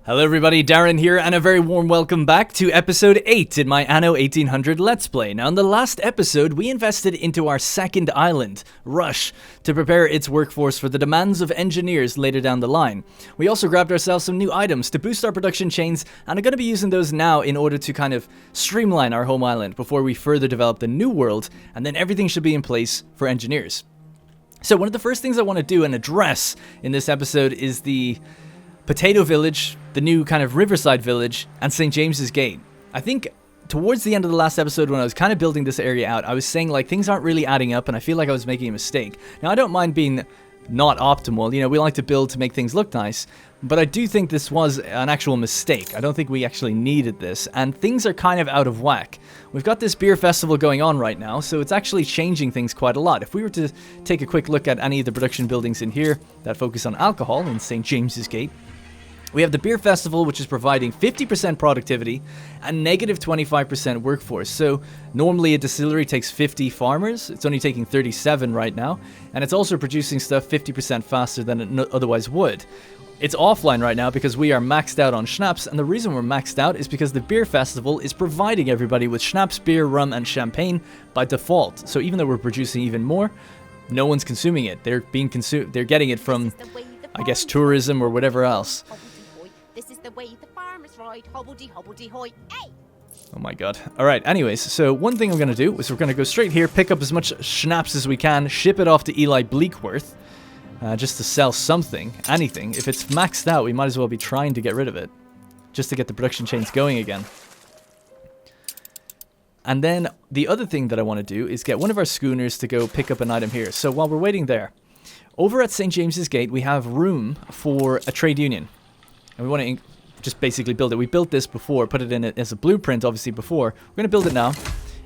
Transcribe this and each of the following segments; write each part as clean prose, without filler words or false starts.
Hello everybody, Darren here, and a very warm welcome back to episode 8 in my Anno 1800 Let's Play. Now in the last episode, we invested into our second island, Rush, to prepare its workforce for the demands of engineers later down the line. We also grabbed ourselves some new items to boost our production chains, and are going to be using those now in order to kind of streamline our home island before we further develop the new world, and then everything should be in place for engineers. So one of the first things I want to do and address in this episode is the Potato Village, the new kind of riverside village, and St. James's Gate. I think towards the end of the last episode when I was kind of building this area out, I was saying like things aren't really adding up and I feel like I was making a mistake. Now I don't mind being not optimal, you know, we like to build to make things look nice, but I do think this was an actual mistake. I don't think we actually needed this, and things are kind of out of whack. We've got this beer festival going on right now, so it's actually changing things quite a lot. If we were to take a quick look at any of the production buildings in here that focus on alcohol in St. James's Gate, we have the beer festival, which is providing 50% productivity and negative 25% workforce. So normally a distillery takes 50 farmers. It's only taking 37 right now. And it's also producing stuff 50% faster than it otherwise would. It's offline right now because we are maxed out on schnapps. And the reason we're maxed out is because the beer festival is providing everybody with schnapps, beer, rum, and champagne by default. So even though we're producing even more, no one's consuming it. They're being consumed. They're getting it from, I guess, tourism or whatever else. This is the way the farmers ride, hobbledy-hobbledy-hoy, hey! Oh my god. Alright, anyways, so one thing I'm going to do is we're going to go straight here, pick up as much schnapps as we can, ship it off to Eli Bleakworth, just to sell something, anything. If it's maxed out, we might as well be trying to get rid of it, just to get the production chains going again. And then the other thing that I want to do is get one of our schooners to go pick up an item here. So while we're waiting there, over at St. James's Gate, we have room for a trade union. And we want to just basically build it. We built this before, put it in as a blueprint, obviously, before. We're going to build it now.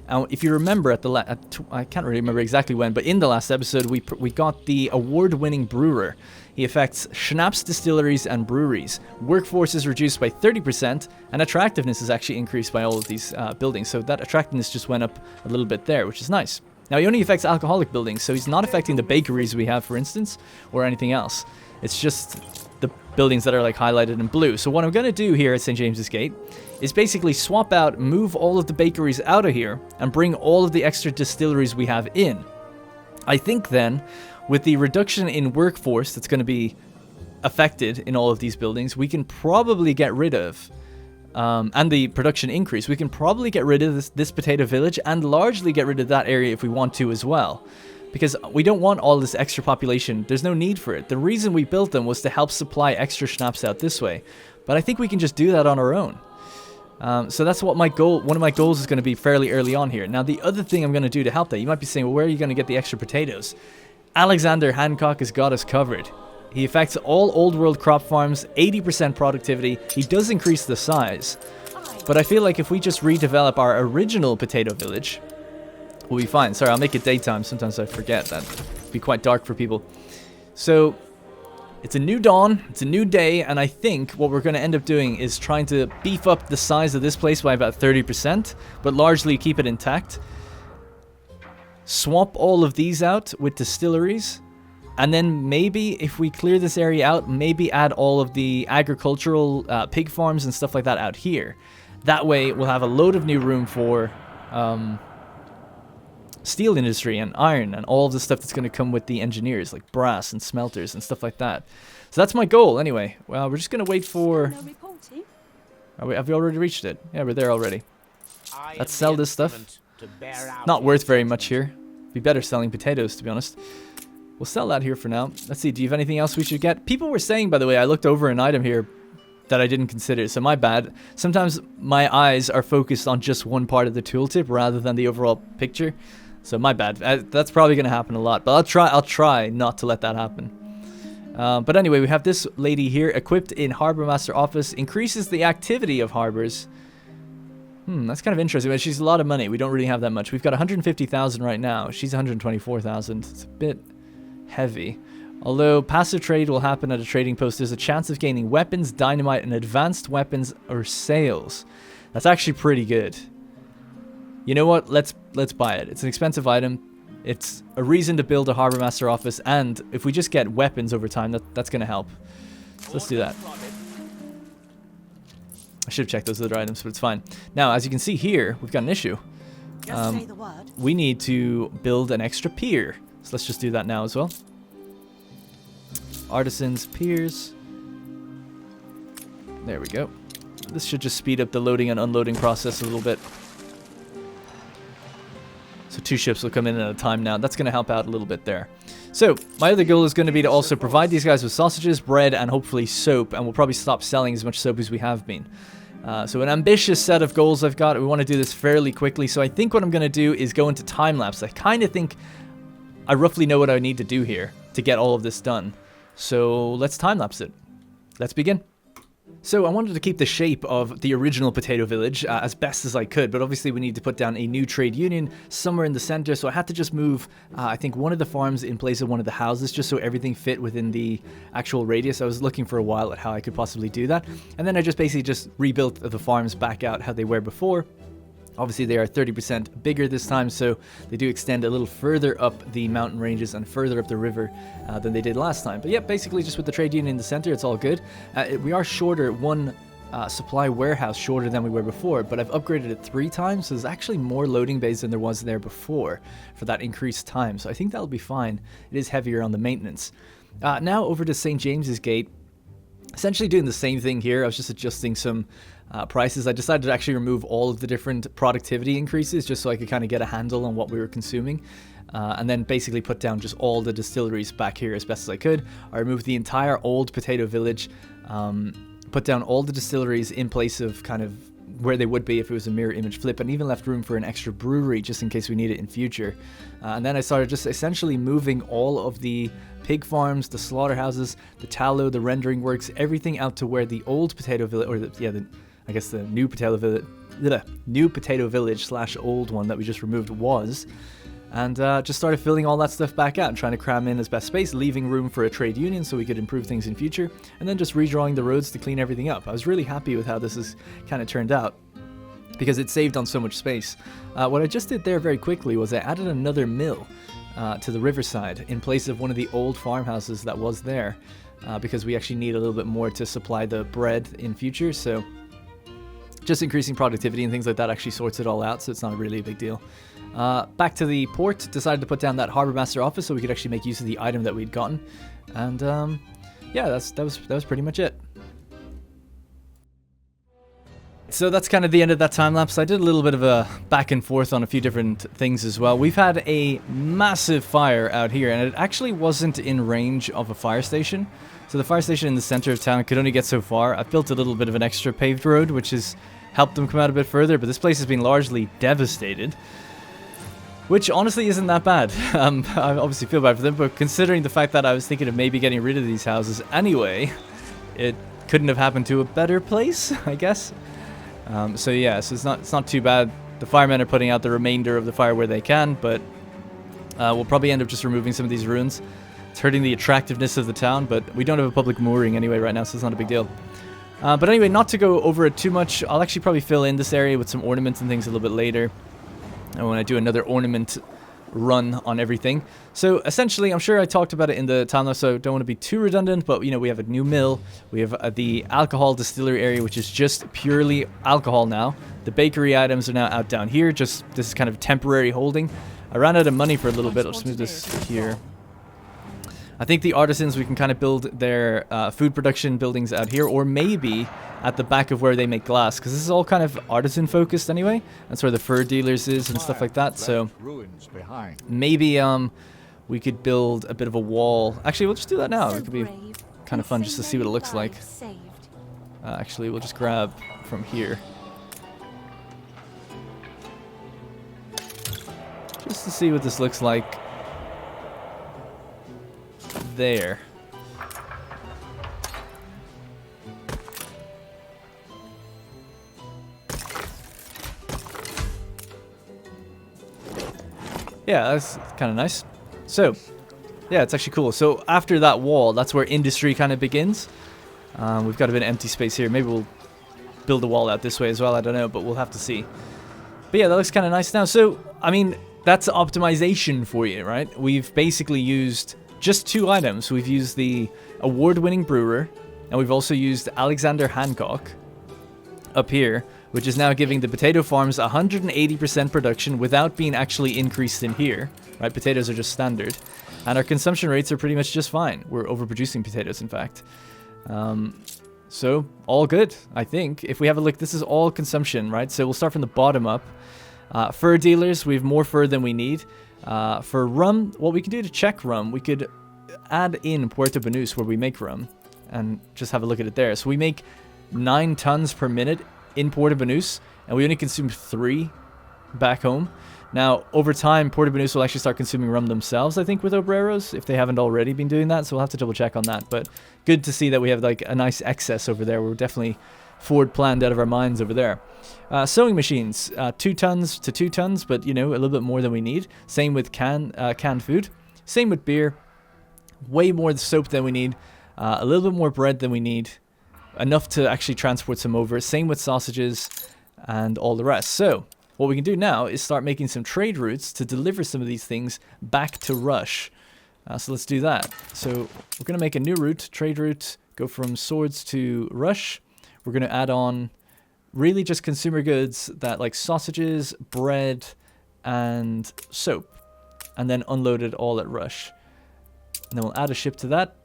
And if you remember, I can't really remember exactly when, but in the last episode, we got the award-winning brewer. He affects schnapps distilleries and breweries. Workforce is reduced by 30%, and attractiveness is actually increased by all of these buildings. So that attractiveness just went up a little bit there, which is nice. Now, he only affects alcoholic buildings, so he's not affecting the bakeries we have, for instance, or anything else. It's just the buildings that are like highlighted in blue. So what I'm going to do here at St. James's Gate is basically swap out, move all of the bakeries out of here, and bring all of the extra distilleries we have in. I think then, with the reduction in workforce that's going to be affected in all of these buildings, we can probably get rid of, and the production increase, we can probably get rid of this potato village and largely get rid of that area if we want to as well. Because we don't want all this extra population. There's no need for it. The reason we built them was to help supply extra schnapps out this way. But I think we can just do that on our own. So that's what one of my goals is going to be fairly early on here. Now, the other thing I'm going to do to help that, you might be saying, well, where are you going to get the extra potatoes? Alexander Hancock has got us covered. He affects all old world crop farms, 80% productivity. He does increase the size. But I feel like if we just redevelop our original potato village, we'll be fine. Sorry, I'll make it daytime. Sometimes I forget that. It'll be quite dark for people. So, it's a new dawn. It's a new day. And I think what we're going to end up doing is trying to beef up the size of this place by about 30%. But largely keep it intact. Swap all of these out with distilleries. And then maybe if we clear this area out, maybe add all of the agricultural pig farms and stuff like that out here. That way, we'll have a load of new room for steel industry and iron and all of the stuff that's going to come with the engineers, like brass and smelters and stuff like that. So that's my goal anyway. Well, we're just going to wait for... Have we already reached it? Yeah, we're there already. Let's sell this stuff. Not worth very much here. Be better selling potatoes, to be honest. We'll sell that here for now. Let's see, do you have anything else we should get? People were saying, by the way, I looked over an item here that I didn't consider, so my bad. Sometimes my eyes are focused on just one part of the tooltip rather than the overall picture. So my bad. That's probably going to happen a lot, but I'll try not to let that happen. But anyway, we have this lady here, equipped in Harbor Master Office, increases the activity of harbors. That's kind of interesting, but she's a lot of money. We don't really have that much. We've got 150,000 right now. She's 124,000. It's a bit heavy. Although passive trade will happen at a trading post, there's a chance of gaining weapons, dynamite, and advanced weapons or sales. That's actually pretty good. You know what? Let's buy it. It's an expensive item. It's a reason to build a Harbor Master office, and if we just get weapons over time, that's going to help. So let's do that. I should have checked those other items, but it's fine. Now, as you can see here, we've got an issue. Just say the word. We need to build an extra pier. So let's just do that now as well. Artisans, piers. There we go. This should just speed up the loading and unloading process a little bit. So 2 ships will come in at a time now. That's going to help out a little bit there. So my other goal is going to be to also provide these guys with sausages, bread, and hopefully soap. And we'll probably stop selling as much soap as we have been. So an ambitious set of goals I've got. We want to do this fairly quickly. So I think what I'm going to do is go into time-lapse. I kind of think I roughly know what I need to do here to get all of this done. So let's time-lapse it. Let's begin. So I wanted to keep the shape of the original potato village as best as I could, but obviously we need to put down a new trade union somewhere in the center, so I had to just move, I think, one of the farms in place of one of the houses, just so everything fit within the actual radius. I was looking for a while at how I could possibly do that, and then I just basically just rebuilt the farms back out how they were before. Obviously they are 30% bigger this time, so they do extend a little further up the mountain ranges and further up the river than they did last time. But yeah, basically just with the trade union in the center, it's all good. We are shorter, one supply warehouse shorter than we were before, but I've upgraded it 3 times, so there's actually more loading bays than there was there before for that increased time. So I think that'll be fine. It is heavier on the maintenance. Now over to St. James's Gate. Essentially doing the same thing here. I was just adjusting some prices. I decided to actually remove all of the different productivity increases just so I could kind of get a handle on what we were consuming. And then basically put down just all the distilleries back here as best as I could. I removed the entire old potato village, put down all the distilleries in place of kind of where they would be if it was a mirror image flip, and even left room for an extra brewery just in case we need it in future. And then I started just essentially moving all of the pig farms, the slaughterhouses, the tallow, the rendering works, everything out to where the old potato village, or I guess the new potato village slash old one that we just removed was, and just started filling all that stuff back out and trying to cram in as best space, leaving room for a trade union so we could improve things in future, and then just redrawing the roads to clean everything up. I was really happy with how this has kind of turned out, because it saved on so much space. What I just did there very quickly was I added another mill to the riverside in place of one of the old farmhouses that was there, because we actually need a little bit more to supply the bread in future. So just increasing productivity and things like that actually sorts it all out, so it's not really a big deal. Back to the port, decided to put down that harbour master office so we could actually make use of the item that we'd gotten, and yeah, that was pretty much it. So that's kind of the end of that time lapse. I did a little bit of a back and forth on a few different things as well. We've had a massive fire out here, and it actually wasn't in range of a fire station. So the fire station in the center of town could only get so far. I've built a little bit of an extra paved road, which has helped them come out a bit further, but this place has been largely devastated, which honestly isn't that bad. I obviously feel bad for them, but considering the fact that I was thinking of maybe getting rid of these houses anyway, it couldn't have happened to a better place, I guess. So yeah, so it's not too bad. The firemen are putting out the remainder of the fire where they can, but we'll probably end up just removing some of these ruins. It's hurting the attractiveness of the town, but we don't have a public mooring anyway right now, so it's not a big deal. But anyway, not to go over it too much, I'll actually probably fill in this area with some ornaments and things a little bit later, and when I do another ornament run on everything. So essentially, I'm sure I talked about it in the timeline, so I don't want to be too redundant, but you know, we have a new mill, we have the alcohol distillery area, which is just purely alcohol now. The bakery items are now out down here, just this is kind of temporary holding. I ran out of money for a little bit. I'll just move this here. I think the artisans, we can kind of build their food production buildings out here, or maybe at the back of where they make glass, because this is all kind of artisan focused anyway. That's where the fur dealers is and stuff like that. So maybe we could build a bit of a wall. Actually, we'll just do that now. It could be kind of fun just to see what it looks like. Actually, we'll just grab from here, just to see what this looks like. There. Yeah, that's kind of nice. So, yeah, it's actually cool. So after that wall, that's where industry kind of begins. We've got a bit of empty space here. Maybe we'll build a wall out this way as well. I don't know, but we'll have to see. But yeah, that looks kind of nice now. So, I mean, that's optimization for you, right? We've basically used just 2 items. We've used the award-winning brewer, and we've also used Alexander Hancock. up here, which is now giving the potato farms 180% production without being actually increased in here, right? Potatoes are just standard. And our consumption rates are pretty much just fine. We're overproducing potatoes, in fact. So, all good, I think. If we have a look, this is all consumption, right? So we'll start from the bottom up. Fur dealers, we have more fur than we need. For rum, what we can do to check rum, we could add in Puerto Banús where we make rum and just have a look at it there. So we make 9 tons per minute in Puerto Banús, and we only consume 3 back home. Now, over time, Puerto Banús will actually start consuming rum themselves, I think, with Obreros, if they haven't already been doing that, so we'll have to double check on that. But good to see that we have like a nice excess over there. We're definitely forward planned out of our minds over there. Sewing machines, 2 tons to 2 tons, but you know, a little bit more than we need. Same with canned food. Same with beer. Way more soap than we need. A little bit more bread than we need. Enough to actually transport some over. Same with sausages and all the rest. So what we can do now is start making some trade routes to deliver some of these things back to Rush. So let's do that. So we're going to make a new route, trade route, go from swords to Rush. We're going to add on really just consumer goods that like sausages, bread, and soap. And then unload it all at Rush. And then we'll add a ship to that.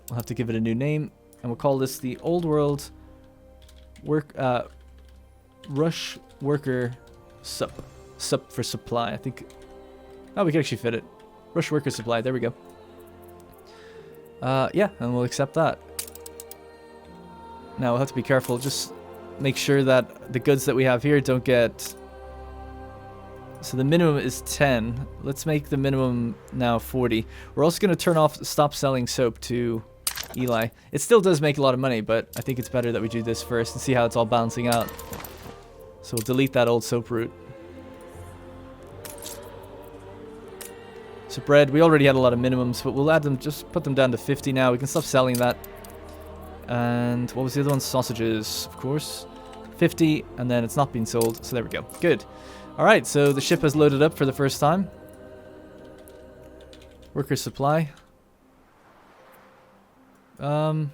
We'll have to give it a new name. And we'll call this the Old World Rush Worker Sup. Sup for supply, I think. Oh, we can actually fit it. Rush Worker Supply, there we go. Yeah, and we'll accept that. Now, we'll have to be careful. Just make sure that the goods that we have here don't get... So the minimum is 10. Let's make the minimum now 40. We're also going to stop selling soap to Eli. It still does make a lot of money, but I think it's better that we do this first and see how it's all balancing out. So we'll delete that old soap route. So bread, we already had a lot of minimums, but we'll add them, just put them down to 50 now. We can stop selling that. And what was the other one? Sausages, of course. 50, and then it's not being sold. So there we go. Good. Alright, so the ship has loaded up for the first time. Worker supply. Rush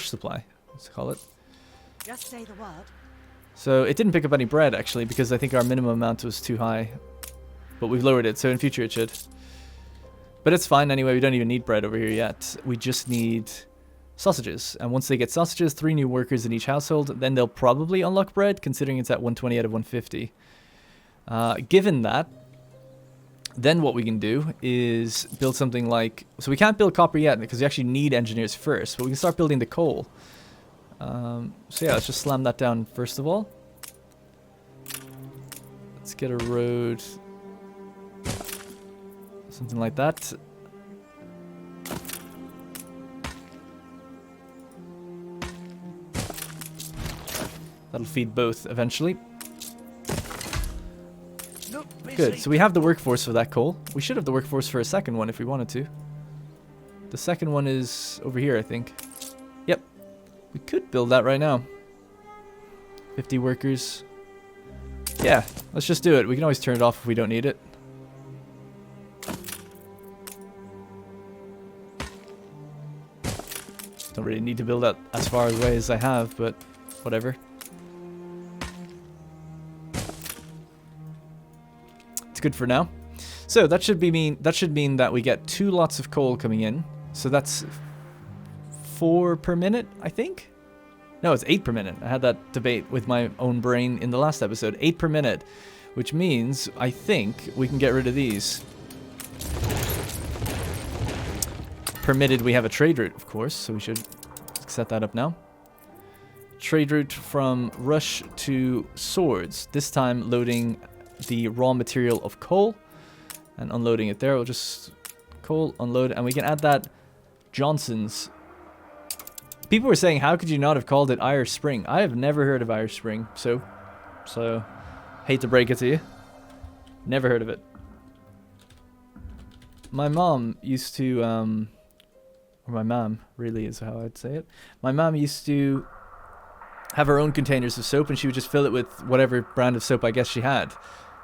supply, let's call it. Just say the word. So it didn't pick up any bread, actually, because I think our minimum amount was too high. But we've lowered it, so in future it should. But it's fine anyway, we don't even need bread over here yet. We just need sausages. And once they get sausages, 3 new workers in each household, then they'll probably unlock bread, considering it's at 120 out of 150. Given that, then what we can do is build something like... So we can't build copper yet, because we actually need engineers first, but we can start building the coal. So yeah, let's just slam that down first of all. Let's get a road... Something like that. That'll feed both eventually. Good, so we have the workforce for that coal. We should have the workforce for a second one if we wanted to. The second one is over here, I think. Yep. We could build that right now. 50 workers. Yeah, let's just do it. We can always turn it off if we don't need it. Don't really need to build that as far away as I have, but whatever. It's good for now. So that should mean that we get 2 lots of coal coming in. So that's 4 per minute, I think. No, it's 8 per minute. I had that debate with my own brain in the last episode. 8 per minute, which means I think we can get rid of these. Permitted we have a trade route, of course, so we should set that up now. Trade route from Rush to Swords, this time loading the raw material of coal and unloading it there. We'll just coal, unload, and we can add that Johnson's. People were saying, how could you not have called it Irish Spring? I have never heard of Irish Spring, so hate to break it to you. Never heard of it. My mom used to, or my mom, really is how I'd say it. My mom used to have her own containers of soap, and she would just fill it with whatever brand of soap I guess she had.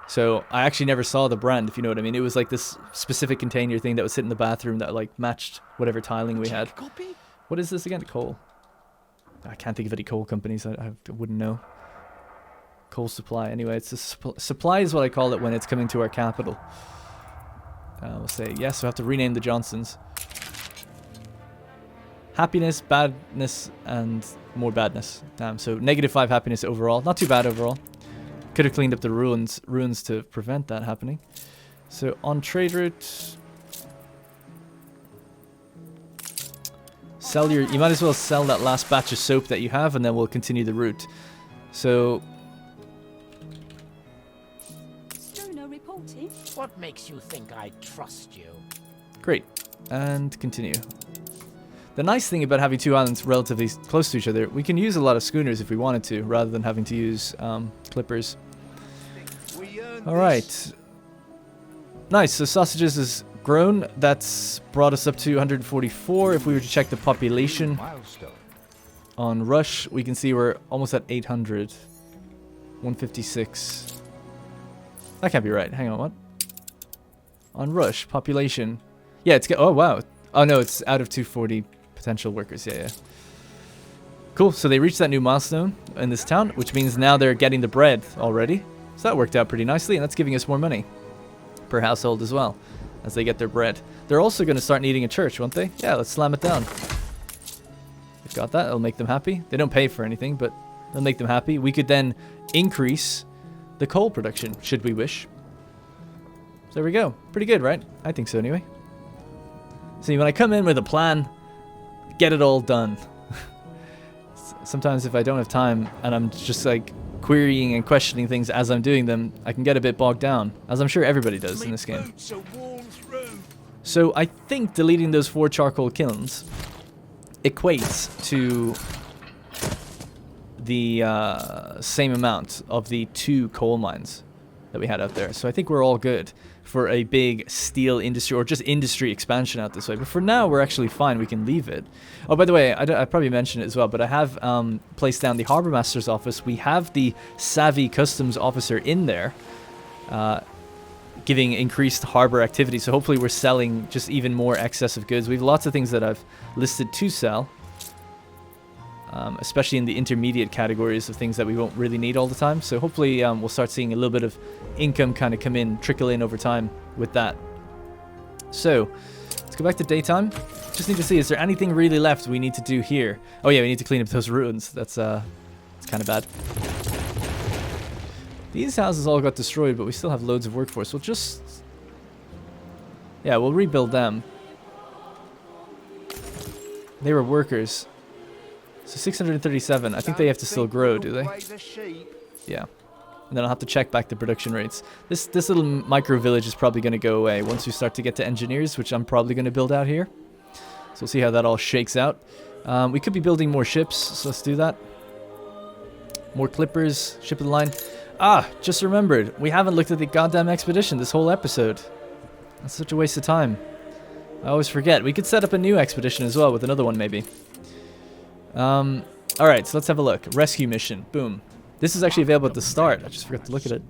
So I actually never saw the brand, if you know what I mean. It was like this specific container thing that would sit in the bathroom that like matched whatever tiling we had. What is this again? Coal. I can't think of any coal companies. I wouldn't know. Coal supply. Anyway, it's a supply is what I call it when it's coming to our capital. We'll say yes. We'll have to rename the Johnsons. Happiness, badness, and more badness. So -5 happiness overall. Not too bad overall. Could have cleaned up the ruins to prevent that happening. So on trade route, you might as well sell that last batch of soap that you have, and then we'll continue the route. So Stoner reporting. What makes you think I trust you? great, and continue. The nice thing about having two islands relatively close to each other, we can use a lot of schooners if we wanted to, rather than having to use clippers. All right. Nice, so sausages has grown. That's brought us up to 144. If we were to check the population on Rush, we can see we're almost at 800. 156. That can't be right. Hang on, what? On Rush, population. Yeah, oh, wow. Oh, no, it's out of 240 potential workers. Yeah. Cool, so they reached that new milestone in this town, which means now they're getting the bread already. So that worked out pretty nicely, and that's giving us more money per household as well as they get their bread. They're also going to start needing a church, won't they? Yeah, let's slam it down. We've got that. It'll make them happy. They don't pay for anything, but it'll make them happy. We could then increase the coal production, should we wish. So there we go. Pretty good, right? I think so anyway. See, when I come in with a plan, get it all done. Sometimes if I don't have time and I'm just like querying and questioning things as I'm doing them, I can get a bit bogged down, as I'm sure everybody does in this game. So I think deleting those 4 charcoal kilns equates to the same amount of the 2 coal mines that we had out there. So I think we're all good for a big steel industry or just industry expansion out this way. But for now, we're actually fine. We can leave it. Oh, by the way, I probably mentioned it as well, but I have placed down the Harbour Master's office. We have the Savvy Customs Officer in there, giving increased harbour activity. So hopefully we're selling just even more excess of goods. We have lots of things that I've listed to sell, especially in the intermediate categories of things that we won't really need all the time. So hopefully we'll start seeing a little bit of income kind of trickle in over time with that. So let's go back to daytime. Just need to see, is there anything really left we need to do here? Oh yeah, we need to clean up those ruins. That's kind of bad. These houses all got destroyed, but we still have loads of workforce. We'll just... yeah, we'll rebuild them. They were workers. So 637. I think they have to still grow, do they? Yeah. And then I'll have to check back the production rates. This little micro village is probably going to go away once we start to get to engineers, which I'm probably going to build out here. So we'll see how that all shakes out. We could be building more ships, so let's do that. More clippers, ship of the line. Ah, just remembered. We haven't looked at the goddamn expedition this whole episode. That's such a waste of time. I always forget. We could set up a new expedition as well with another one maybe. Alright, so let's have a look. Rescue mission. Boom. This is actually available at the start. I just forgot to look at it.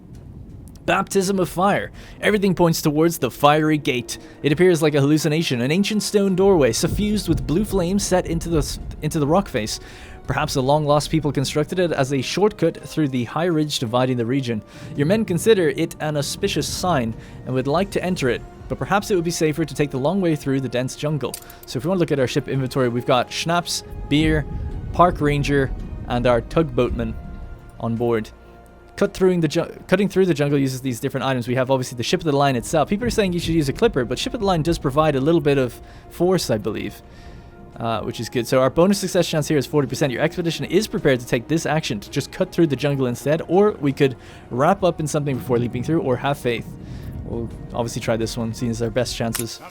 Baptism of fire. Everything points towards the fiery gate. It appears like a hallucination, an ancient stone doorway suffused with blue flames set into the rock face. Perhaps the long-lost people constructed it as a shortcut through the high ridge dividing the region. Your men consider it an auspicious sign and would like to enter it, but perhaps it would be safer to take the long way through the dense jungle. So if we want to look at our ship inventory, we've got schnapps, beer, park ranger, and our tugboatman on board. Cutting through the jungle uses these different items. We have obviously the ship of the line itself. People are saying you should use a clipper, but ship of the line does provide a little bit of force, I believe, which is good. So our bonus success chance here is 40%. Your expedition is prepared to take this action to just cut through the jungle instead, or we could wrap up in something before leaping through, or have faith. We'll obviously try this one, seeing as our best chances.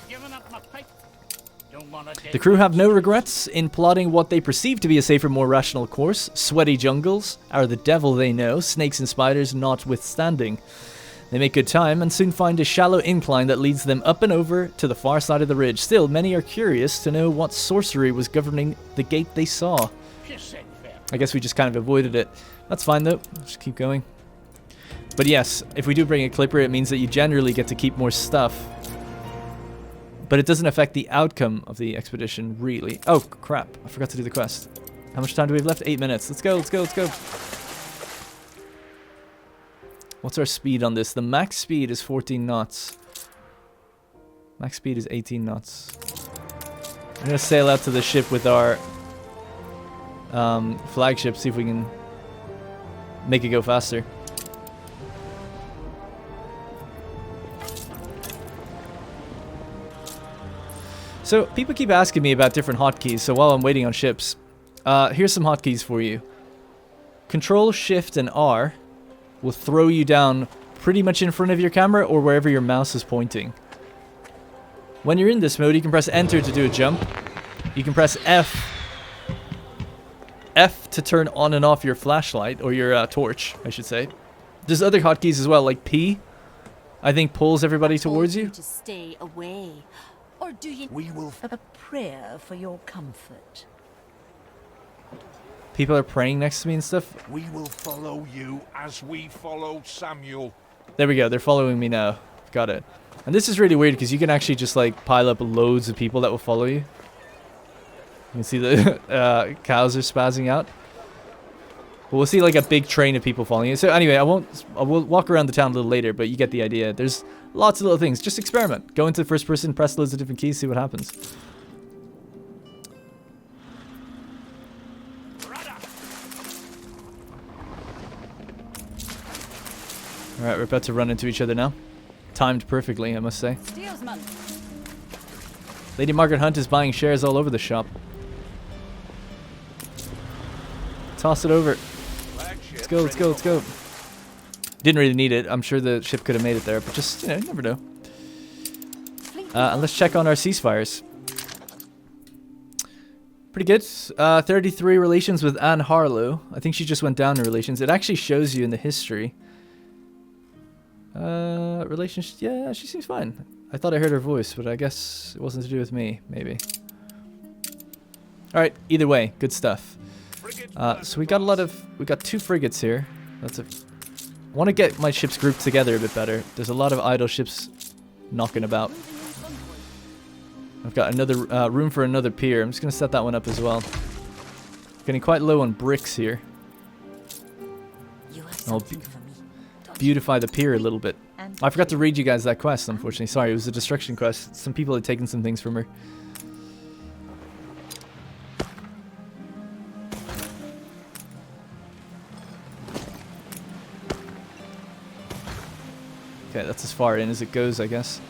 The crew have no regrets in plotting what they perceive to be a safer, more rational course. Sweaty jungles are the devil they know, snakes and spiders notwithstanding. They make good time and soon find a shallow incline that leads them up and over to the far side of the ridge. Still, many are curious to know what sorcery was governing the gate they saw. I guess we just kind of avoided it. That's fine though, just keep going. But yes, if we do bring a clipper, it means that you generally get to keep more stuff. But it doesn't affect the outcome of the expedition, really. Oh, crap. I forgot to do the quest. How much time do we have left? 8 minutes. Let's go, let's go, let's go. What's our speed on this? The max speed is 14 knots. Max speed is 18 knots. I'm going to sail out to the ship with our flagship, see if we can make it go faster. So, people keep asking me about different hotkeys, so while I'm waiting on ships, here's some hotkeys for you. Control, Shift, and R will throw you down pretty much in front of your camera or wherever your mouse is pointing. When you're in this mode, you can press Enter to do a jump. You can press F to turn on and off your flashlight, or your torch, I should say. There's other hotkeys as well, like P, I think pulls everybody towards you. To stay away. Or do you... We will A prayer for your comfort. People are praying next to me and stuff. We will follow you as we followed Samuel. There we go, they're following me now. Got it. And this is really weird because you can actually just like pile up loads of people that will follow you. You can see the cows are spazzing out. But we'll see like a big train of people following you. So anyway, I will walk around the town a little later, but you get the idea. There's lots of little things. Just experiment. Go into the first person, press loads of different keys, see what happens. Alright, we're about to run into each other now. Timed perfectly, I must say. Steelsman. Lady Margaret Hunt is buying shares all over the shop. Toss it over. Let's go, let's go, let's go. Didn't really need it. I'm sure the ship could have made it there, but just, you know, you never know. And let's check on our ceasefires. Pretty good. 33 relations with Anne Harlow. I think she just went down in relations. It actually shows you in the history. Relations, yeah, she seems fine. I thought I heard her voice, but I guess it wasn't to do with me, maybe. Alright, either way, good stuff. So we got 2 frigates here. I want to get my ships grouped together a bit better. There's a lot of idle ships knocking about. I've got another room for another pier. I'm just going to set that one up as well. Getting quite low on bricks here. I'll beautify the pier a little bit. I forgot to read you guys that quest, unfortunately. Sorry, it was a destruction quest. Some people had taken some things from her. Okay, that's as far in as it goes, I guess.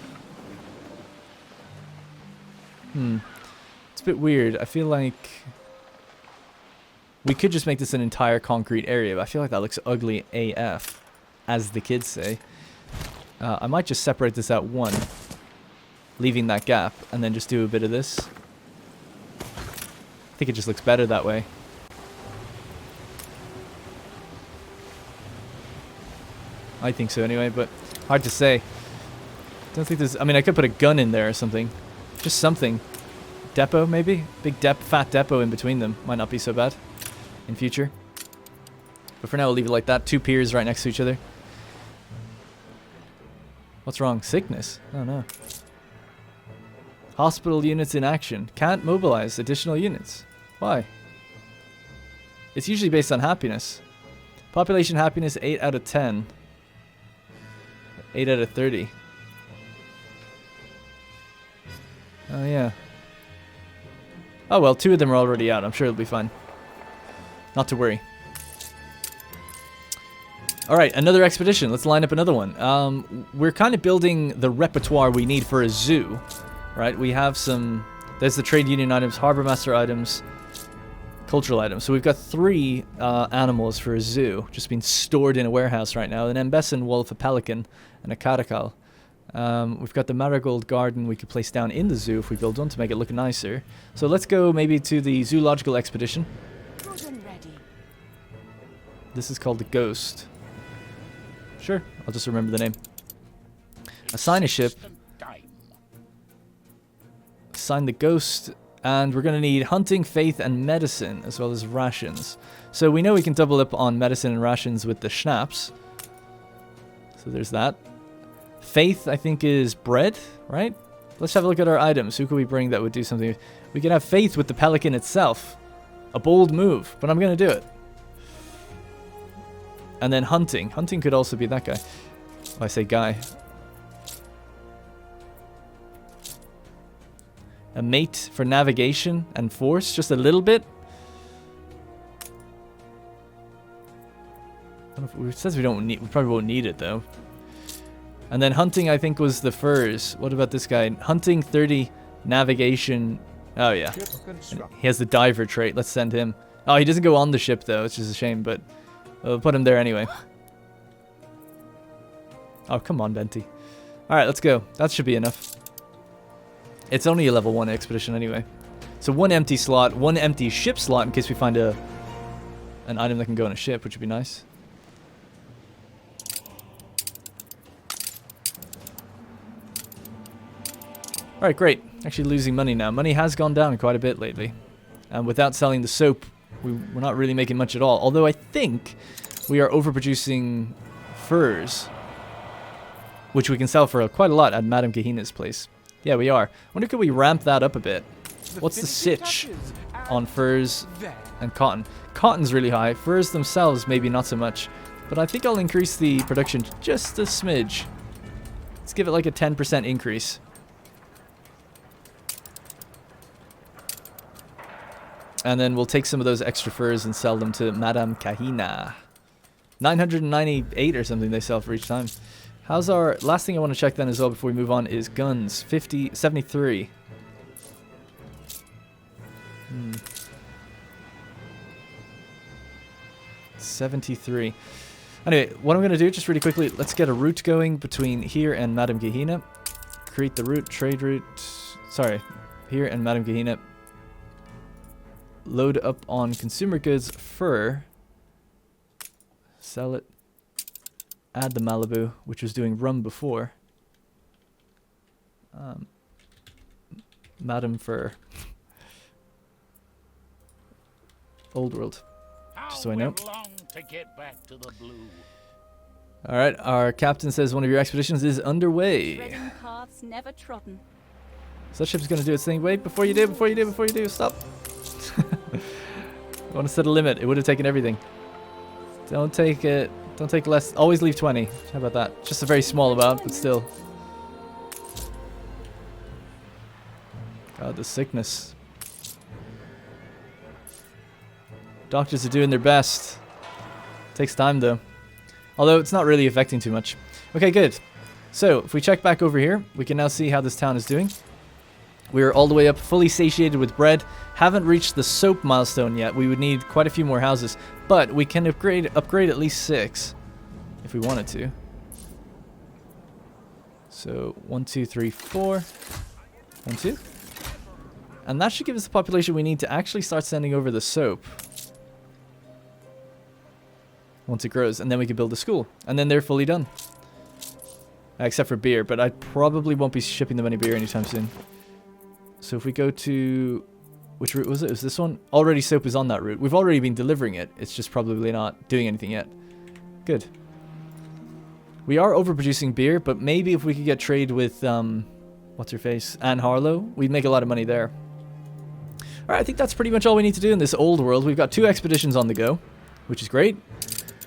It's a bit weird. I feel like we could just make this an entire concrete area, but I feel like that looks ugly AF, as the kids say. I might just separate this out one, leaving that gap, and then just do a bit of this. I think it just looks better that way. I think so anyway, but hard to say. Don't think there's... I mean, I could put a gun in there or something. Just something. Depot, maybe? Big fat depot in between them. Might not be so bad in future. But for now, we'll leave it like that. 2 piers right next to each other. What's wrong? Sickness? Oh no. Hospital units in action. Can't mobilize additional units. Why? It's usually based on happiness. Population happiness 8 out of 10. 8 out of 30. Oh yeah. Oh well, 2 of them are already out. I'm sure it'll be fine. Not to worry. Alright, another expedition. Let's line up another one. We're kind of building the repertoire we need for a zoo. Right? We have some... There's the trade union items, harbor master items, cultural items. So we've got 3 animals for a zoo, just being stored in a warehouse right now. An Embesson wolf, a pelican, and a caracal. We've got the marigold garden we could place down in the zoo if we build one to make it look nicer. So let's go maybe to the zoological expedition. Good and ready. This is called the Ghost. Sure, I'll just remember the name. Assign a ship. Assign the Ghost. And we're going to need hunting, faith, and medicine, as well as rations. So we know we can double up on medicine and rations with the schnapps. So there's that. Faith, I think, is bread, right? Let's have a look at our items. Who could we bring that would do something? We can have faith with the pelican itself. A bold move, but I'm going to do it. And then hunting. Hunting could also be that guy. Oh, I say guy. A mate for navigation and force, just a little bit. I don't know if it says we don't need. We probably won't need it though. And then hunting, I think, was the furs. What about this guy? Hunting 30, navigation. Oh yeah, and he has the diver trait. Let's send him. Oh, he doesn't go on the ship though, which is a shame, but we'll put him there anyway. Oh come on, Benty. All right, let's go. That should be enough. It's only a level 1 expedition anyway. So 1 empty slot, 1 empty ship slot in case we find an item that can go on a ship, which would be nice. Alright, great. Actually losing money now. Money has gone down quite a bit lately. And without selling the soap, we're not really making much at all. Although I think we are overproducing furs, which we can sell for quite a lot at Madame Kahina's place. Yeah, we are. Wonder could we ramp that up a bit? What's the sitch on furs and cotton? Cotton's really high. Furs themselves, maybe not so much. But I think I'll increase the production just a smidge. Let's give it like a 10% increase. And then we'll take some of those extra furs and sell them to Madame Kahina. 998 or something they sell for each time. How's our... Last thing I want to check then as well before we move on is guns. 73. 73. Anyway, what I'm going to do, just really quickly, let's get a route going between here and Madame Kahina. Create the route, trade route. Sorry, here and Madame Kahina. Load up on consumer goods, fur. Sell it. Add the Malibu, which was doing rum before. Madam Fur. Old World. Just so I know. Alright, our captain says one of your expeditions is underway. Treading paths never trodden. So that ship's gonna do its thing. Wait, before you do, stop. I want to set a limit. It would have taken everything. Don't take it. Don't take less. Always leave 20. How about that? Just a very small amount, but still. God, the sickness. Doctors are doing their best. Takes time though. Although it's not really affecting too much. Okay, good. So, if we check back over here, we can now see how this town is doing. We're all the way up, fully satiated with bread. Haven't reached the soap milestone yet. We would need quite a few more houses. But we can upgrade at least 6. If we wanted to. So, 1, 2, 3, 4. 1, 2. And that should give us the population we need to actually start sending over the soap. Once it grows. And then we can build a school. And then they're fully done. Except for beer. But I probably won't be shipping them any beer anytime soon. So if we go to... Which route was it? It was this one? Already soap is on that route. We've already been delivering it. It's just probably not doing anything yet. Good. We are overproducing beer, but maybe if we could get trade with... what's her face? Anne Harlow. We'd make a lot of money there. Alright, I think that's pretty much all we need to do in this old world. We've got 2 expeditions on the go, which is great.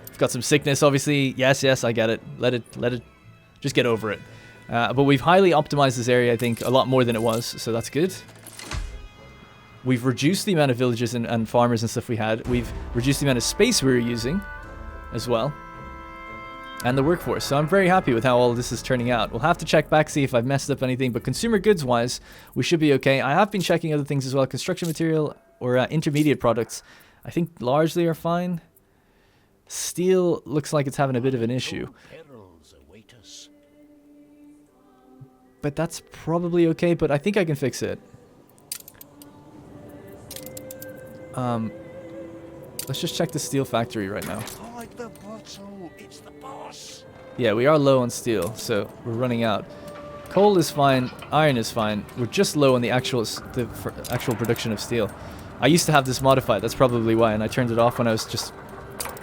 We've got some sickness, obviously. Yes, I get it. Let it... Just get over it. But we've highly optimized this area, I think, a lot more than it was, so that's good. We've reduced the amount of villages and farmers and stuff we had. We've reduced the amount of space we were using as well. And the workforce. So I'm very happy with how all of this is turning out. We'll have to check back, see if I've messed up anything. But consumer goods-wise, we should be okay. I have been checking other things as well. Construction material or intermediate products, I think largely are fine. Steel looks like it's having a bit of an issue. But that's probably okay, but I think I can fix it. Let's just check the steel factory right now. Yeah, we are low on steel, so we're running out. Coal is fine, iron is fine. We're just low on the actual production of steel. I used to have this modified, that's probably why, and I turned it off when I was just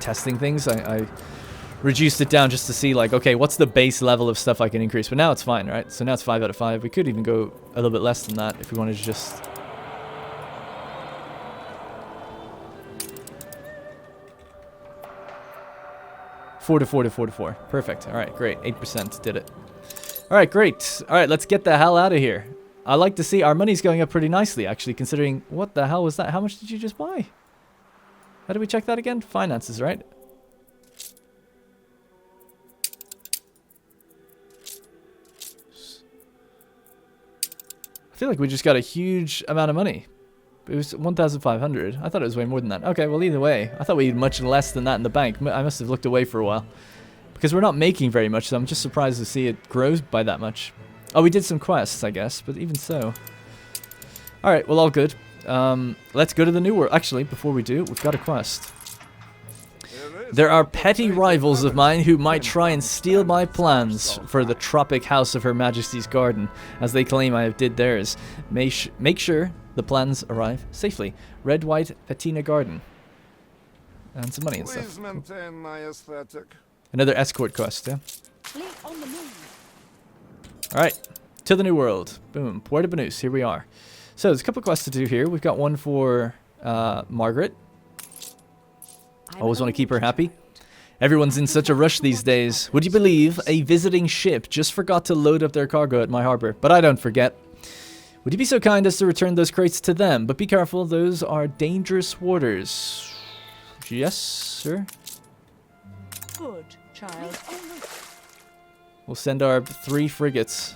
testing things. I reduced it down just to see, like, okay, what's the base level of stuff I can increase? But now it's fine, right? So now it's 5 out of 5. We could even go a little bit less than that if we wanted to just... 4 to 4 to 4 to 4. Perfect. All right, great. 8% did it. All right, great. All right, let's get the hell out of here. I like to see our money's going up pretty nicely, actually, considering... What the hell was that? How much did you just buy? How do we check that again? Finances, right? I feel like we just got a huge amount of money. It was 1,500. I thought it was way more than that. Okay, well, either way. I thought we had much less than that in the bank. I must have looked away for a while. Because we're not making very much, so I'm just surprised to see it grows by that much. Oh, we did some quests, I guess, but even so. Alright, well, all good. Let's go to the new world. Actually, before we do, we've got a quest. There are petty rivals of mine who might try and steal my plans for the tropic house of Her Majesty's garden, as they claim I did theirs. Make sure the plans arrive safely. Red, white, patina garden. And some money and stuff. Please maintain my aesthetic. Another escort quest, yeah? Fleet on the move. Alright, to the new world. Boom, Puerto Banús, here we are. So, there's a couple quests to do here. We've got one for Margaret. Always want to keep her happy. Everyone's in such a rush these days. Would you believe a visiting ship just forgot to load up their cargo at my harbor? But I don't forget. Would you be so kind as to return those crates to them? But be careful, those are dangerous waters. Yes, sir. Good, child. We'll send our 3 frigates.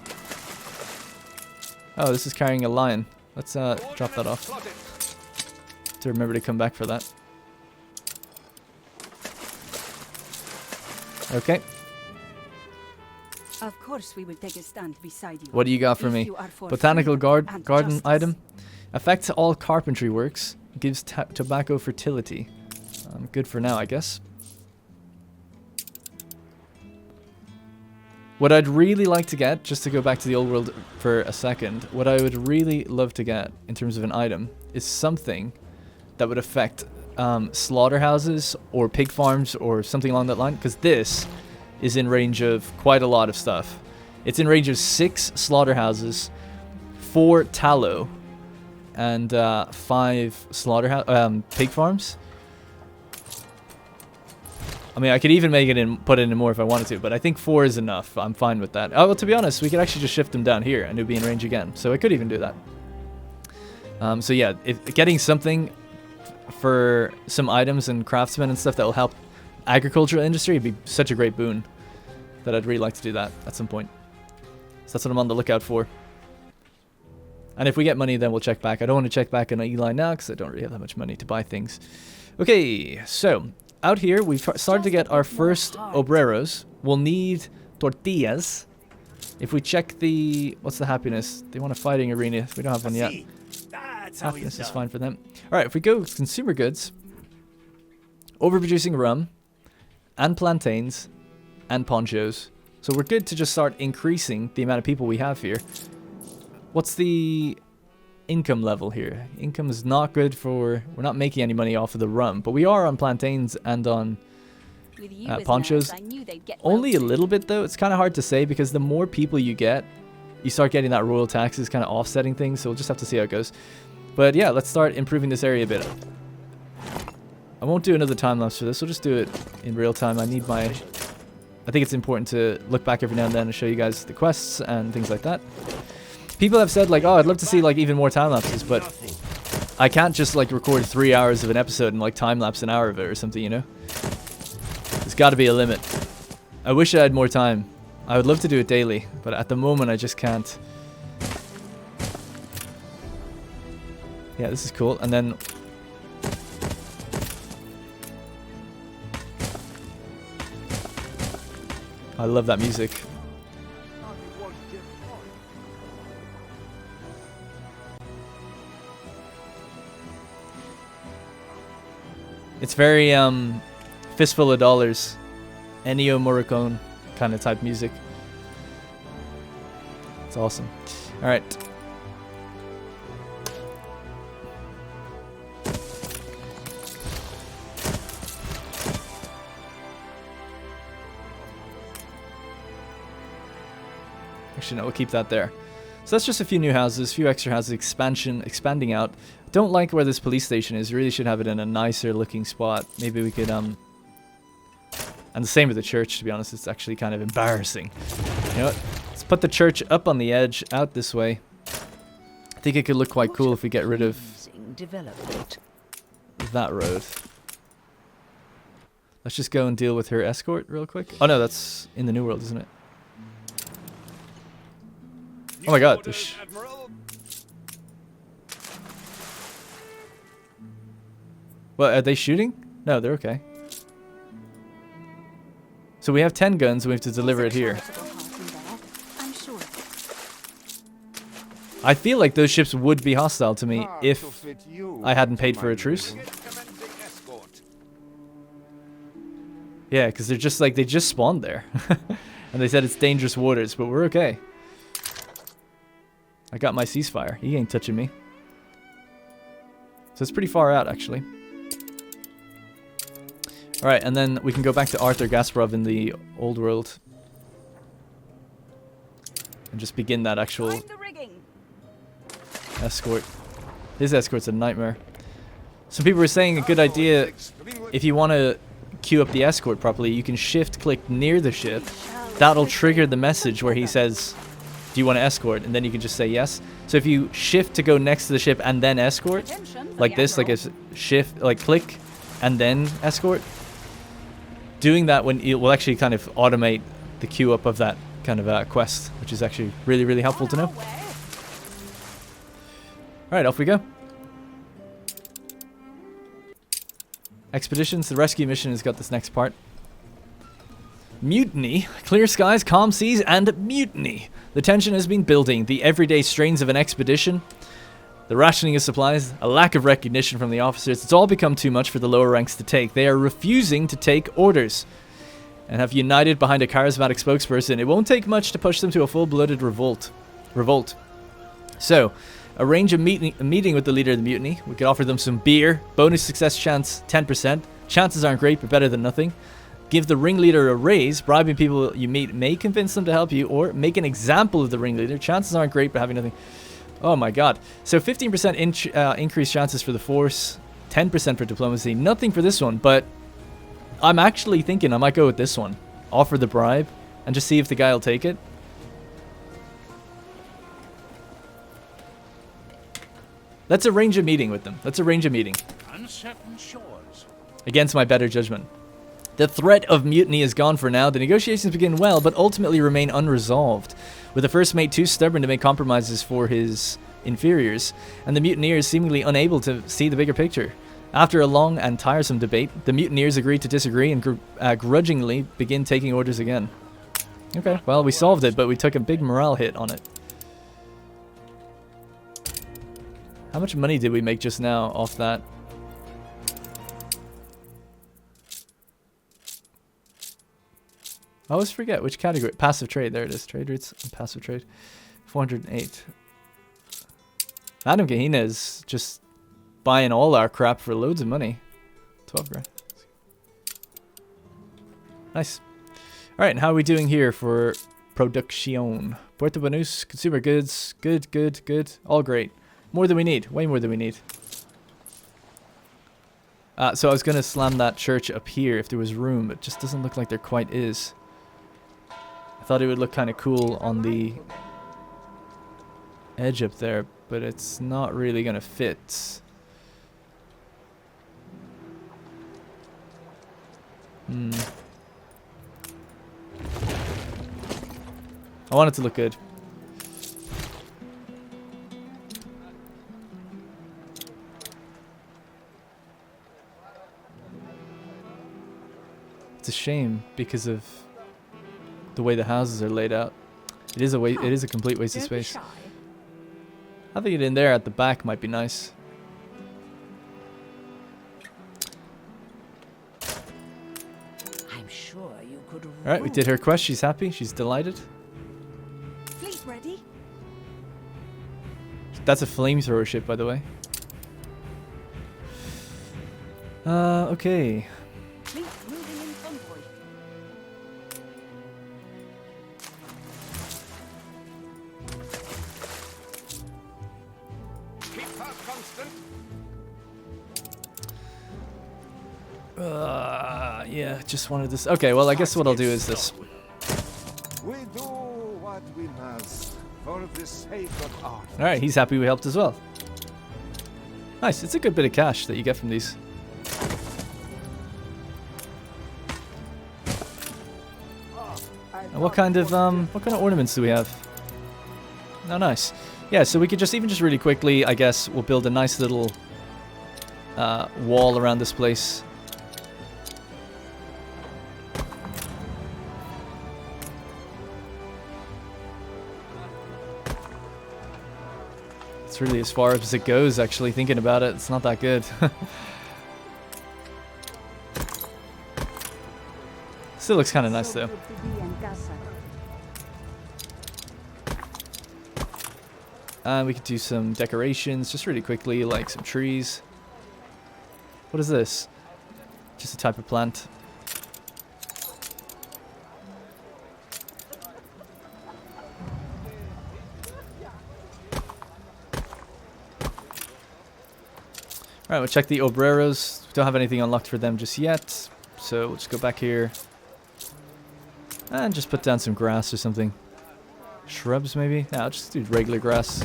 Oh, this is carrying a lion. Let's drop that off. To remember to come back for that. Okay. Of course we will take a stand beside you. What do you got for me? Botanical garden item. Affects all carpentry works. Gives tobacco fertility. Good for now, I guess. What I'd really like to get, just to go back to the old world for a second, what I would really love to get in terms of an item is something that would affect slaughterhouses or pig farms or something along that line, because this is in range of quite a lot of stuff. It's in range of 6 slaughterhouses, 4 tallow, and 5 pig farms. I mean, I could even make it and put it in more if I wanted to, but I think 4 is enough. I'm fine with that. Oh, well, to be honest, we could actually just shift them down here and it would be in range again. So I could even do that. So yeah, getting something for some items and craftsmen and stuff that will help agricultural industry would be such a great boon that I'd really like to do that at some point. So that's what I'm on the lookout for. And if we get money, then we'll check back. I don't want to check back on Eli now because I don't really have that much money to buy things. Okay, so out here we've started to get our first obreros. We'll need tortillas. If we check the... What's the happiness? They want a fighting arena. We don't have one yet. Happiness is fine for them. Alright, if we go consumer goods, overproducing rum, and plantains, and ponchos. So we're good to just start increasing the amount of people we have here. What's the income level here? Income is not good for... We're not making any money off of the rum, but we are on plantains and on ponchos. Only a little bit though. It's kind of hard to say because the more people you get, you start getting that royal taxes kind of offsetting things, so we'll just have to see how it goes. But yeah, let's start improving this area a bit. I won't do another time lapse for this. We'll just do it in real time. I need my... I think it's important to look back every now and then and show you guys the quests and things like that. People have said like, oh, I'd love to see like even more time lapses, but I can't just like record 3 hours of an episode and like time lapse an hour of it or something, you know? There's got to be a limit. I wish I had more time. I would love to do it daily, but at the moment I just can't. Yeah, this is cool. And then I love that music. It's very Fistful of Dollars, Ennio Morricone kind of type music. It's awesome. All right. Actually, no, we'll keep that there. So that's just a few new houses, a few extra houses, expanding out. Don't like where this police station is. You really should have it in a nicer looking spot. Maybe we could And the same with the church, to be honest. It's actually kind of embarrassing. You know what? Let's put the church up on the edge, out this way. I think it could look quite cool if we get rid of that road. Let's just go and deal with her escort real quick. Oh no, that's in the New World, isn't it? Oh my god. What, are they shooting? No, they're okay. So we have 10 guns and we have to deliver it here. I feel like those ships would be hostile to me if I hadn't paid for a truce. Yeah, because they're just like, they just spawned there. And they said it's dangerous waters, but we're okay. I got my ceasefire. He ain't touching me. So it's pretty far out, actually. Alright, and then we can go back to Arthur Gasparov in the old world. And just begin that actual escort. His escort's a nightmare. Some people were saying a good idea, if you want to queue up the escort properly, you can shift-click near the ship. That'll trigger the message where he says, do you want to escort? And then you can just say yes. So if you shift to go next to the ship and then escort, like this, like a shift, like click, and then escort, doing that when it will actually kind of automate the queue up of that kind of quest, which is actually really, really helpful to know. Alright, off we go. Expeditions, the rescue mission has got this next part. Mutiny. Clear skies, calm seas, and mutiny. The tension has been building. The everyday strains of an expedition, the rationing of supplies, a lack of recognition from the officers. It's all become too much for the lower ranks to take. They are refusing to take orders and have united behind a charismatic spokesperson. It won't take much to push them to a full-blooded revolt. So, arrange a meeting with the leader of the mutiny. We could offer them some beer. Bonus success chance 10%. Chances aren't great, but better than nothing. Give the ringleader a raise. Bribing people you meet may convince them to help you, or make an example of the ringleader. Chances aren't great, but having nothing. Oh my god. So 15% increased chances for the force, 10% for diplomacy. Nothing for this one, but I'm actually thinking I might go with this one. Offer the bribe and just see if the guy will take it. Let's arrange a meeting with them. Let's arrange a meeting. Uncertain shores. Against my better judgment. The threat of mutiny is gone for now. The negotiations begin well, but ultimately remain unresolved, with the first mate too stubborn to make compromises for his inferiors, and the mutineers seemingly unable to see the bigger picture. After a long and tiresome debate, the mutineers agree to disagree and grudgingly begin taking orders again. Okay, well, we solved it, but we took a big morale hit on it. How much money did we make just now off that? I always forget which category. Passive trade. There it is. Trade rates and passive trade. 408. Madame Kahina is just buying all our crap for loads of money. 12 grand. Nice. Alright, and how are we doing here for production? Puerto Banús, consumer goods. Good, good, good. All great. More than we need. Way more than we need. So I was going to slam that church up here if there was room. It just doesn't look like there quite is. I thought it would look kind of cool on the edge up there, but it's not really going to fit. I want it to look good. It's a shame because of the way the houses are laid out. It is a complete waste of space. Having it in there at the back might be nice. I'm sure you could. All right, we did her quest. She's happy. She's delighted. Fleet ready. That's a flamethrower ship, by the way. Okay. Fleet moving in convoy. Keep her constant. Yeah, just wanted this. Okay, well, I guess what I'll do is this. We do what we must for the sake of art. Alright, he's happy we helped as well. Nice, it's a good bit of cash that you get from these. And what kind of ornaments do we have? Oh, nice. Yeah, so we could just really quickly, I guess, we'll build a nice little wall around this place. It's really as far as it goes, actually, thinking about it. It's not that good. Still looks kind of nice, though. And we could do some decorations just really quickly, like some trees. What is this? Just a type of plant. Alright, we'll check the obreros. We don't have anything unlocked for them just yet. So we'll just go back here. And just put down some grass or something. Shrubs, maybe? No, I'll just do regular grass.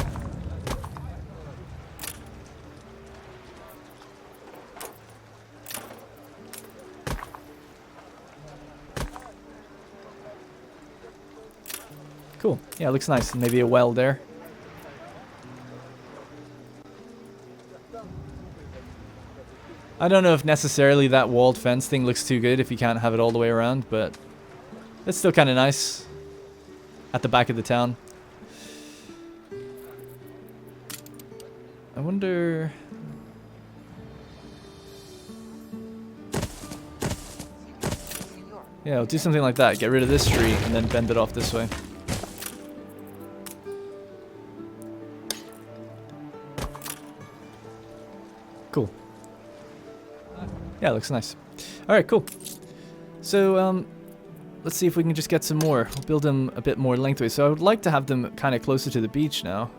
Cool. Yeah, it looks nice. And maybe a well there. I don't know if necessarily that walled fence thing looks too good if you can't have it all the way around, but it's still kind of nice at the back of the town. I wonder... Yeah, we'll do something like that. Get rid of this tree and then bend it off this way. Cool. Yeah, it looks nice. Alright, cool. So, let's see if we can just get some more. We'll build them a bit more lengthways. So I would like to have them kind of closer to the beach now.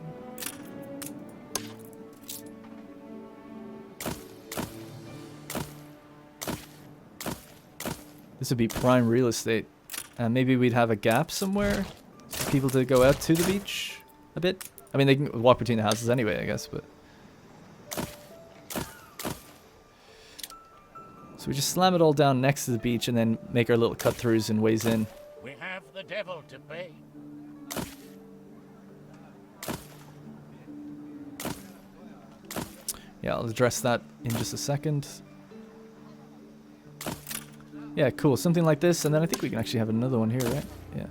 This would be prime real estate. And maybe we'd have a gap somewhere for people to go out to the beach a bit. I mean, they can walk between the houses anyway, I guess, but... So we just slam it all down next to the beach and then make our little cut-throughs and ways in. We have the devil to pay. Yeah, I'll address that in just a second. Yeah, cool. Something like this, and then I think we can actually have another one here, right? Yeah.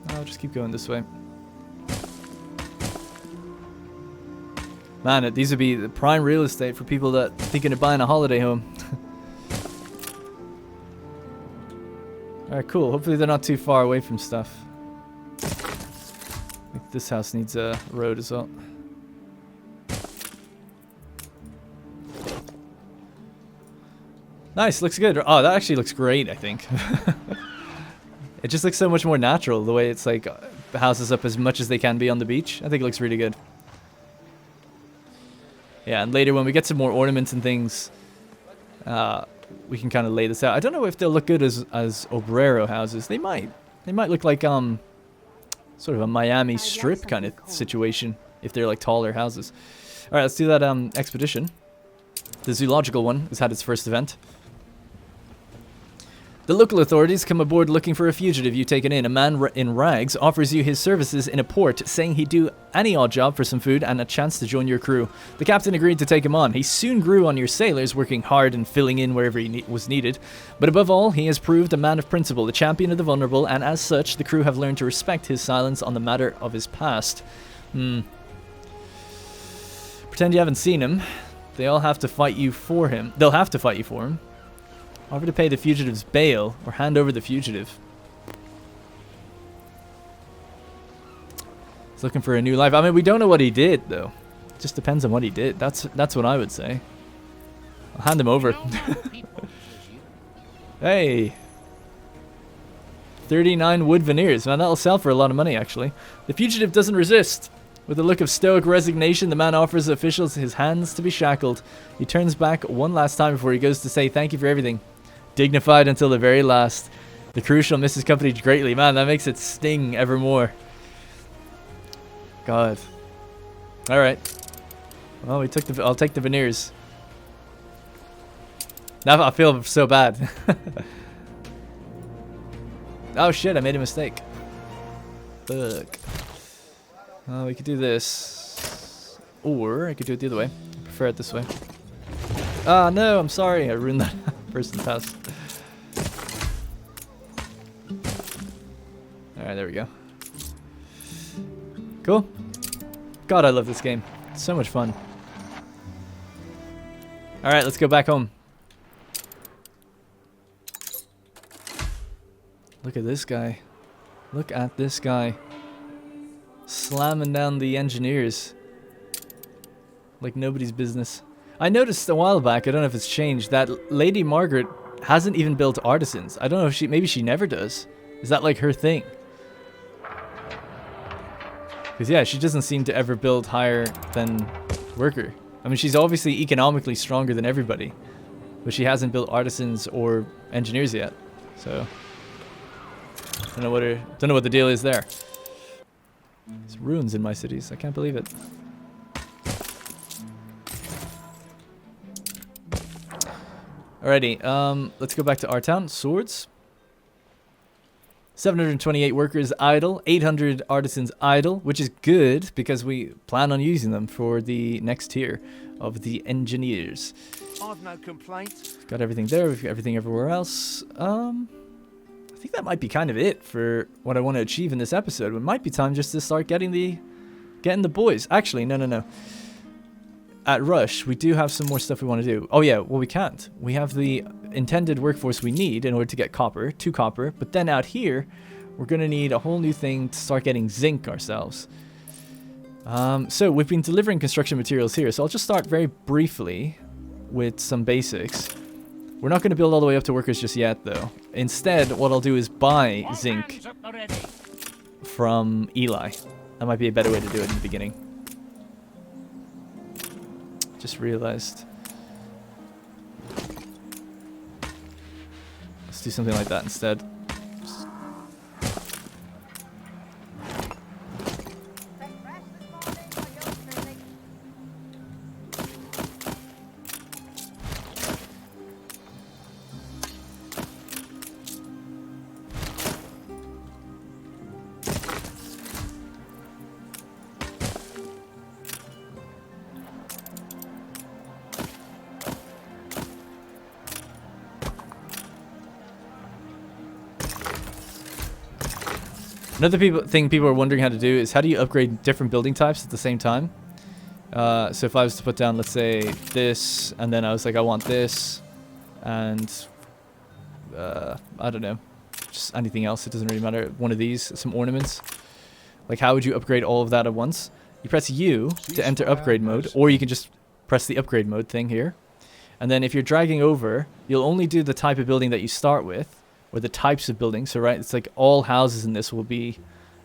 I'll just keep going this way. Man, these would be the prime real estate for people that thinking of buying a holiday home. Alright, cool. Hopefully they're not too far away from stuff. I think this house needs a road as well. Nice, looks good. Oh, that actually looks great, I think. It just looks so much more natural, the way it's like houses up as much as they can be on the beach. I think it looks really good. Yeah, and later when we get some more ornaments and things, we can kind of lay this out. I don't know if they'll look good as obrero houses. They might. They might look like sort of a Miami Strip kind of situation if they're like taller houses. All right, let's do that expedition. The zoological one has had its first event. The local authorities come aboard looking for a fugitive you've taken in. A man in rags offers you his services in a port, saying he'd do any odd job for some food and a chance to join your crew. The captain agreed to take him on. He soon grew on your sailors, working hard and filling in wherever he was needed. But above all, he has proved a man of principle, a champion of the vulnerable, and as such, the crew have learned to respect his silence on the matter of his past. Pretend you haven't seen him. They all have to fight you for him. They'll have to fight you for him. Offer to pay the fugitive's bail or hand over the fugitive. He's looking for a new life. I mean, we don't know what he did, though. It just depends on what he did. That's what I would say. I'll hand him over. Hey. 39 wood veneers. Man, that'll sell for a lot of money, actually. The fugitive doesn't resist. With a look of stoic resignation, the man offers the officials his hands to be shackled. He turns back one last time before he goes to say thank you for everything. Dignified until the very last. The crew shall miss his company greatly. Man, that makes it sting ever more. God. Alright. Well, we took the... I'll take the veneers. Now I feel so bad. Oh shit, I made a mistake. Fuck. We could do this. Or I could do it the other way. I prefer it this way. Ah, no, I'm sorry. I ruined that person's house. Alright, there we go. Cool. God, I love this game. It's so much fun. Alright, let's go back home. Look at this guy. Look at this guy. Slamming down the engineers. Like nobody's business. I noticed a while back, I don't know if it's changed, that Lady Margaret hasn't even built artisans. I don't know if maybe she never does. Is that like her thing? Because yeah, she doesn't seem to ever build higher than worker. I mean, she's obviously economically stronger than everybody. But she hasn't built artisans or engineers yet. So, don't know what the deal is there. There's ruins in my cities. I can't believe it. Alrighty, let's go back to our town. Swords. 728 workers idle, 800 artisans idle, which is good because we plan on using them for the next tier of the engineers. I've no complaints. Got everything there. We've got everything everywhere else. I think that might be kind of it for what I want to achieve in this episode. It might be time just to start getting the boys. Actually, no. At Rush, we do have some more stuff we want to do. Oh yeah, well we can't. We have the intended workforce we need in order to get copper, 2 copper. But then out here, we're going to need a whole new thing to start getting zinc ourselves. So we've been delivering construction materials here. So I'll just start very briefly with some basics. We're not going to build all the way up to workers just yet, though. Instead, what I'll do is buy zinc from Eli. That might be a better way to do it in the beginning. Just realized. Let's do something like that instead. Another thing people are wondering how to do is how do you upgrade different building types at the same time? So if I was to put down, let's say, this, and then I was like, I want this, and I don't know, just anything else, it doesn't really matter. One of these, some ornaments. Like, how would you upgrade all of that at once? You press U to enter upgrade mode, or you can just press the upgrade mode thing here. And then if you're dragging over, you'll only do the type of building that you start with, or the types of buildings. So right, it's like all houses in this will be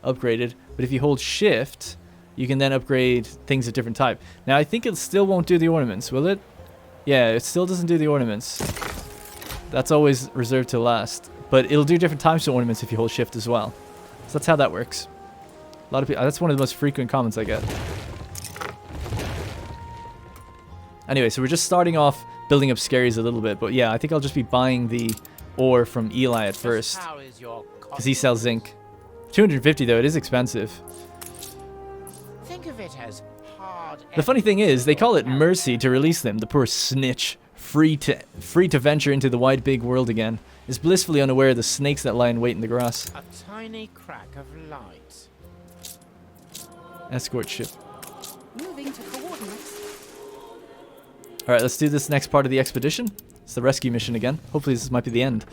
upgraded. But if you hold shift, you can then upgrade things of different type. Now I think it still won't do the ornaments, will it? Yeah, it still doesn't do the ornaments. That's always reserved to last. But it'll do different types of ornaments if you hold shift as well. So that's how that works. A lot of people, that's one of the most frequent comments I get. Anyway, so we're just starting off building up scaries a little bit. But yeah, I think I'll just be buying the ore from Eli at first, because he sells zinc. 250 though, it is expensive. Think of it as hard. The funny thing is, they call it mercy to release them. The poor snitch, free to venture into the wide big world again, is blissfully unaware of the snakes that lie in wait in the grass. A tiny crack of light. Escort ship. Moving to coordinates. All right, let's do this next part of the expedition. It's the rescue mission again. Hopefully this might be the end.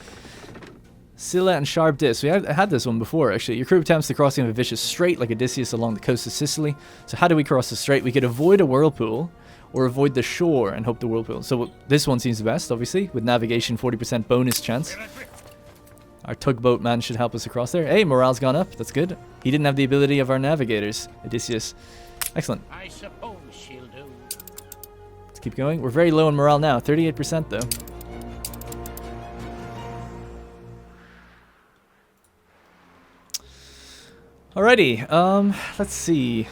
Scylla and Charybdis. We had this one before, actually. Your crew attempts the crossing of a vicious strait like Odysseus along the coast of Sicily. So how do we cross the strait? We could avoid a whirlpool or avoid the shore and hope the whirlpool. So this one seems the best, obviously, with navigation 40% bonus chance. Our tugboat man should help us across there. Hey, morale's gone up. That's good. He didn't have the ability of our navigators, Odysseus. Excellent. I suppose she'll do. Let's keep going. We're very low in morale now. 38% though. Alrighty. Let's see.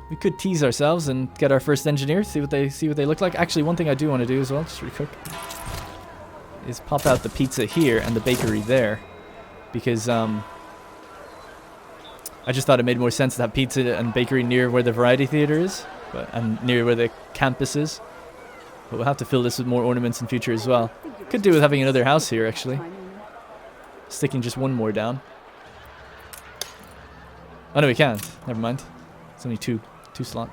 We could tease ourselves and get our first engineer, see what they look like. Actually, one thing I do want to do as well, just real quick, is pop out the pizza here and the bakery there, because I just thought it made more sense to have pizza and bakery near where the variety theater is, and near where the campus is. But we'll have to fill this with more ornaments in future as well. Could do with having another house here, actually. Sticking just one more down. Oh no, we can't. Never mind. It's only two slot.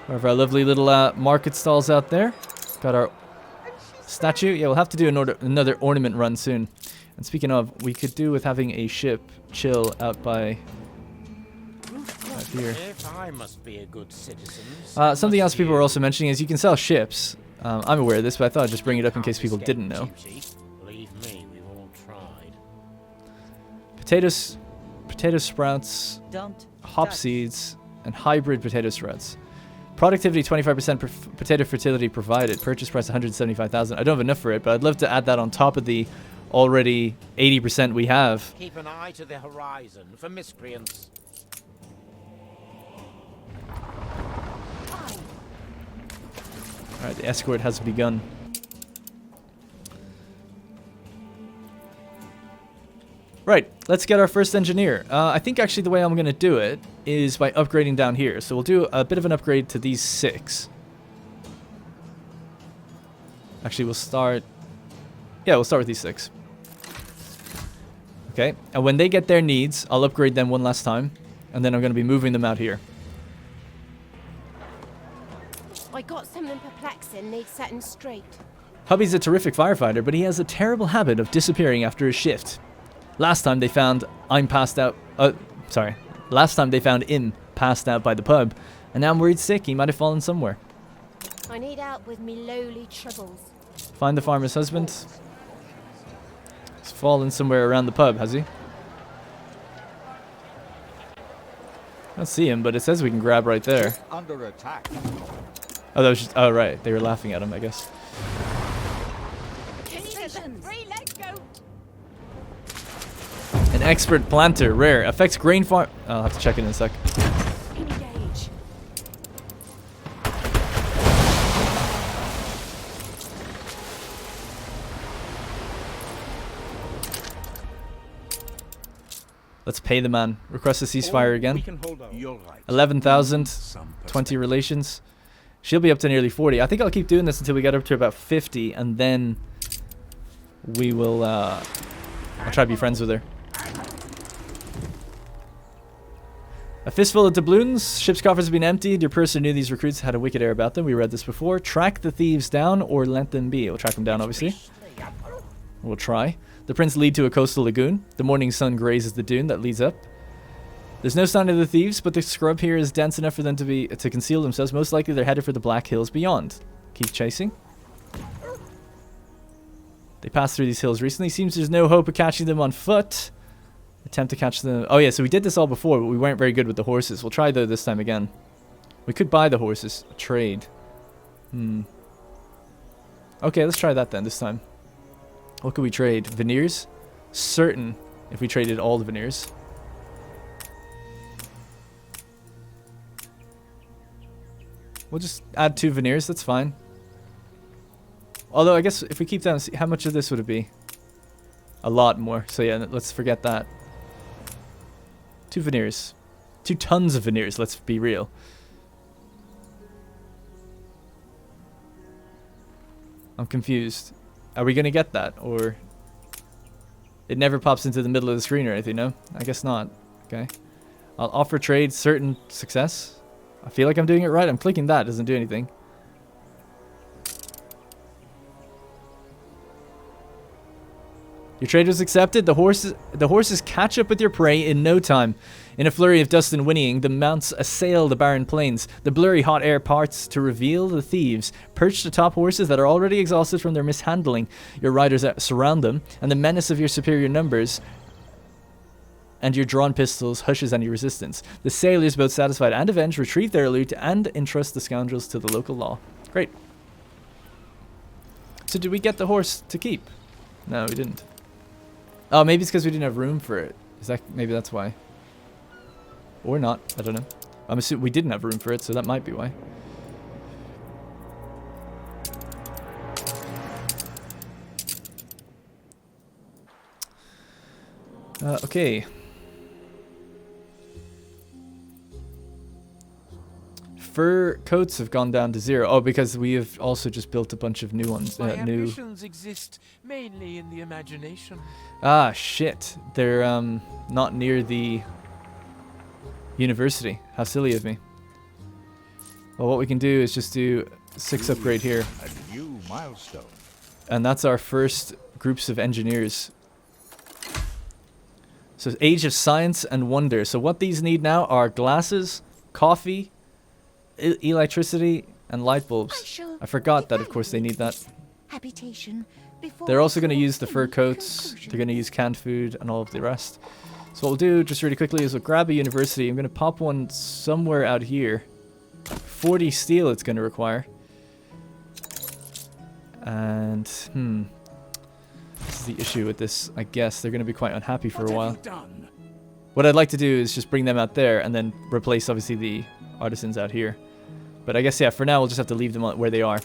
We have our lovely little market stalls out there. Got our statue. Yeah, we'll have to do another ornament run soon. And speaking of, we could do with having a ship chill out by here. If I must be a good citizen, something else people were also mentioning is you can sell ships. I'm aware of this, but I thought I'd just bring it up in case people didn't know. Believe me, we've all tried. Potato sprouts, hop seeds, and hybrid potato sprouts. Productivity 25%, potato fertility provided. Purchase price 175,000. I don't have enough for it, but I'd love to add that on top of the already 80% we have. Keep an eye to the horizon for miscreants. Alright, the escort has begun. Right, let's get our first engineer. I think actually the way I'm going to do it is by upgrading down here. So we'll do a bit of an upgrade to these 6. Actually, we'll start... Yeah, we'll start with these 6. Okay, and when they get their needs, I'll upgrade them one last time. And then I'm going to be moving them out here. I got something perplexing, needs setting straight. Hubby's a terrific firefighter, but he has a terrible habit of disappearing after his shift. Last time they found him passed out by the pub, and now I'm worried sick. He might have fallen somewhere. I need help with me lowly troubles. Find the farmer's husband. He's fallen somewhere around the pub, has he? I don't see him, but it says we can grab right there. Under attack. Oh, that was just... Oh, right. They were laughing at him, I guess. Three-legged goat. An expert planter, rare. Affects grain farm... I'll have to check it in a sec. Engage. Let's pay the man. Request a ceasefire again. We can hold out. You're right. 11,000. 20 relations. She'll be up to nearly 40. I think I'll keep doing this until we get up to about 50, and then we will... I'll try to be friends with her. A fistful of doubloons. Ship's coffers have been emptied. Your purser knew these recruits had a wicked air about them. We read this before. Track the thieves down or let them be. We'll track them down, obviously. We'll try. The prints lead to a coastal lagoon. The morning sun grazes the dune that leads up. There's no sign of the thieves, but the scrub here is dense enough for them to conceal themselves. Most likely they're headed for the Black Hills beyond. Keep chasing. They passed through these hills recently. Seems there's no hope of catching them on foot. Attempt to catch them. Oh yeah, so we did this all before, but we weren't very good with the horses. We'll try though this time again. We could buy the horses. Trade. Okay, let's try that then this time. What could we trade? Veneers? Certain if we traded all the veneers. We'll just add 2 veneers, that's fine. Although I guess if we keep down, how much of this would it be? A lot more. So yeah, let's forget that. 2 veneers. 2 tons of veneers, let's be real. I'm confused. Are we going to get that? Or it never pops into the middle of the screen or anything, no? I guess not. Okay. I'll offer trade certain success. I feel like I'm doing it right. I'm clicking that. Doesn't do anything. Your trade was accepted. The horses catch up with your prey in no time. In a flurry of dust and whinnying, the mounts assail the barren plains. The blurry hot air parts to reveal the thieves, perched atop horses that are already exhausted from their mishandling. Your riders surround them, and the menace of your superior numbers and your drawn pistols hushes any resistance. The sailors, both satisfied and avenged, retrieve their loot and entrust the scoundrels to the local law. Great. So did we get the horse to keep? No, we didn't. Oh, maybe it's because we didn't have room for it. Maybe that's why. Or not. I don't know. I'm assuming we didn't have room for it, so that might be why. Okay. Fur coats have gone down to 0. Oh, because we have also just built a bunch of new ones. My ambitions exist mainly in the imagination. Ah, shit. They're not near the university. How silly of me. Well, what we can do is just do 6 upgrade here. A new milestone. And that's our first groups of engineers. So Age of Science and Wonder. So what these need now are glasses, coffee, electricity, and light bulbs. I forgot that, of course, they need that. Habitation. They're also going to use the fur coats. They're going to use canned food and all of the rest. So what we'll do, just really quickly, is we'll grab a university. I'm going to pop one somewhere out here. 40 steel it's going to require. And, this is the issue with this. I guess they're going to be quite unhappy for a while. What I'd like to do is just bring them out there and then replace, obviously, the artisans out here. But I guess, yeah, for now, we'll just have to leave them where they are.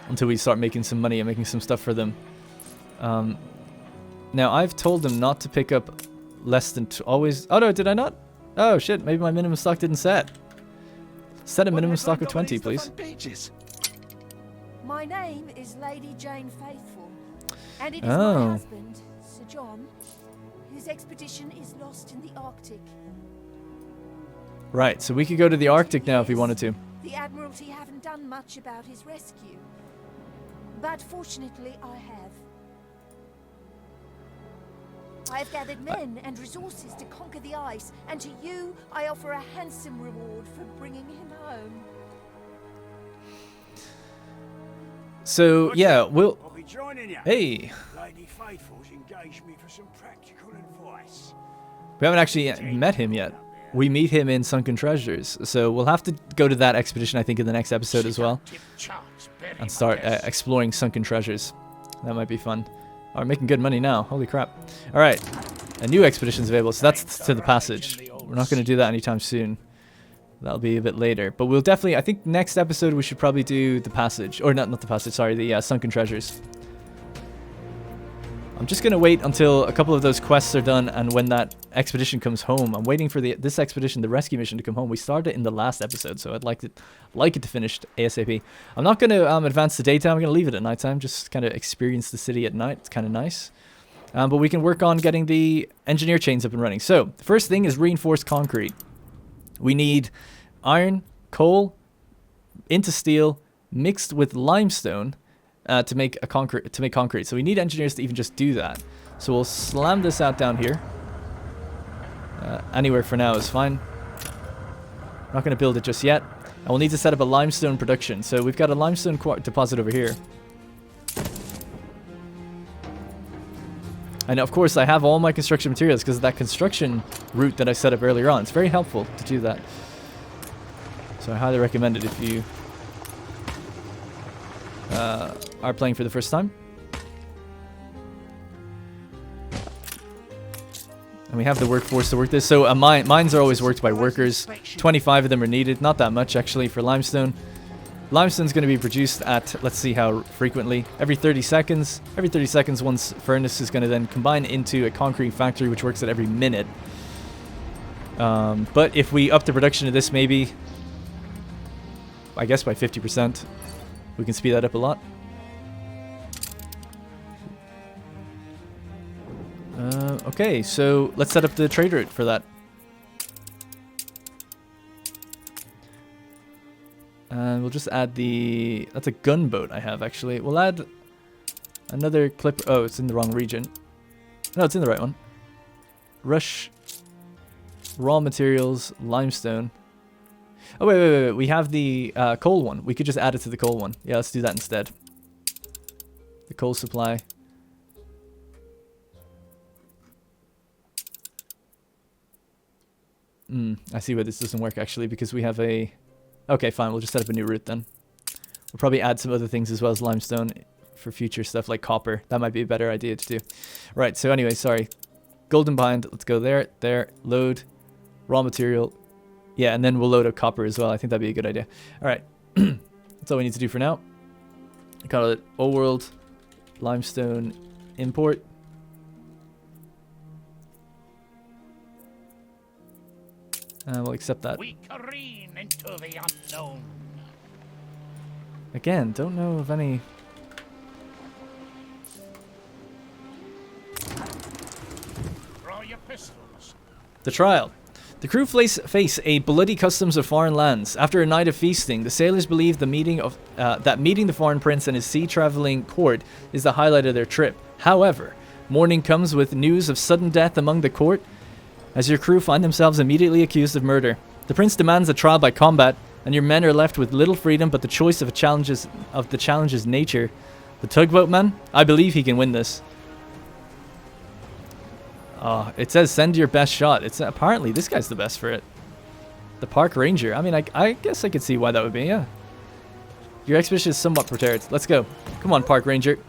Until we start making some money and making some stuff for them. Now, I've told them not to pick up less than always... Oh, no, did I not? Oh, shit, maybe my minimum stock didn't set. Set a minimum stock of 20, please. My name is Lady Jane Faithful, and it is my husband, Sir John, whose expedition is lost in the Arctic. Right, so we could go to the Arctic now if we wanted to. The Admiralty haven't done much about his rescue, but fortunately I have. I have gathered men and resources to conquer the ice, and to you I offer a handsome reward for bringing him home. So, yeah, we'll... I'll be joining you. Hey! Lady Faithful's engaged me for some practical advice. We haven't actually met him yet. We meet him in Sunken Treasures, so we'll have to go to that expedition, I think, in the next episode as well. And start exploring Sunken Treasures. That might be fun. Oh, we're making good money now. Holy crap. Alright. A new expedition's available, so that's to the passage. We're not going to do that anytime soon. That'll be a bit later. But we'll definitely... I think next episode we should probably do the passage. Or not the passage, sorry. The Sunken Treasures. I'm just going to wait until a couple of those quests are done and when that expedition comes home. I'm waiting for this expedition, the rescue mission, to come home. We started in the last episode, so I'd like it to finish ASAP. I'm not going to advance the daytime. I'm going to leave it at nighttime. Just kind of experience the city at night. It's kind of nice. But we can work on getting the engineer chains up and running. So, the first thing is reinforced concrete. We need iron, coal, into steel, mixed with limestone to make concrete. So we need engineers to even just do that. So we'll slam this out down here. Anywhere for now is fine. We're not going to build it just yet. And we'll need to set up a limestone production. So we've got a limestone deposit over here. And of course I have all my construction materials because of that construction route that I set up earlier on. It's very helpful to do that. So I highly recommend it if you are playing for the first time. And we have the workforce to work this. So mines are always worked by workers. 25 of them are needed. Not that much actually for limestone. Limestone's going to be produced at, let's see how frequently, every 30 seconds. Every 30 seconds, one furnace is going to then combine into a concrete factory, which works at every minute. But if we up the production of this, maybe, I guess by 50%, we can speed that up a lot. Okay, so let's set up the trade route for that. And we'll just add that's a gunboat I have actually. We'll add Another clip. Oh, it's in the wrong region. No, it's in the right one. Rush. Raw materials. Limestone. Oh, wait. We have the coal one. We could just add it to the coal one. Yeah, let's do that instead. The coal supply. I see why this doesn't work actually, because we have a... Okay, fine, we'll just set up a new route then. We'll probably add some other things as well as limestone for future stuff like copper. That might be a better idea to do. Right, so anyway, sorry. Golden bind, let's go there, load, raw material. Yeah, and then we'll load up copper as well. I think that'd be a good idea. Alright, that's all we need to do for now. Call it old world, limestone, import. We'll accept that. We careen into the unknown. Again, don't know of any... Draw your pistols. The trial. The crew face a bloody customs of foreign lands. After a night of feasting, the sailors believe that meeting the foreign prince and his sea-traveling court is the highlight of their trip. However, morning comes with news of sudden death among the court, as your crew find themselves immediately accused of murder. The prince demands a trial by combat, and your men are left with little freedom but the choice of the challenge's nature. The tugboat man? I believe he can win this. It says send your best shot. It's apparently this guy's the best for it. The park ranger. I mean, I guess I could see why that would be, yeah. Your expedition is somewhat prepared. Let's go. Come on, park ranger.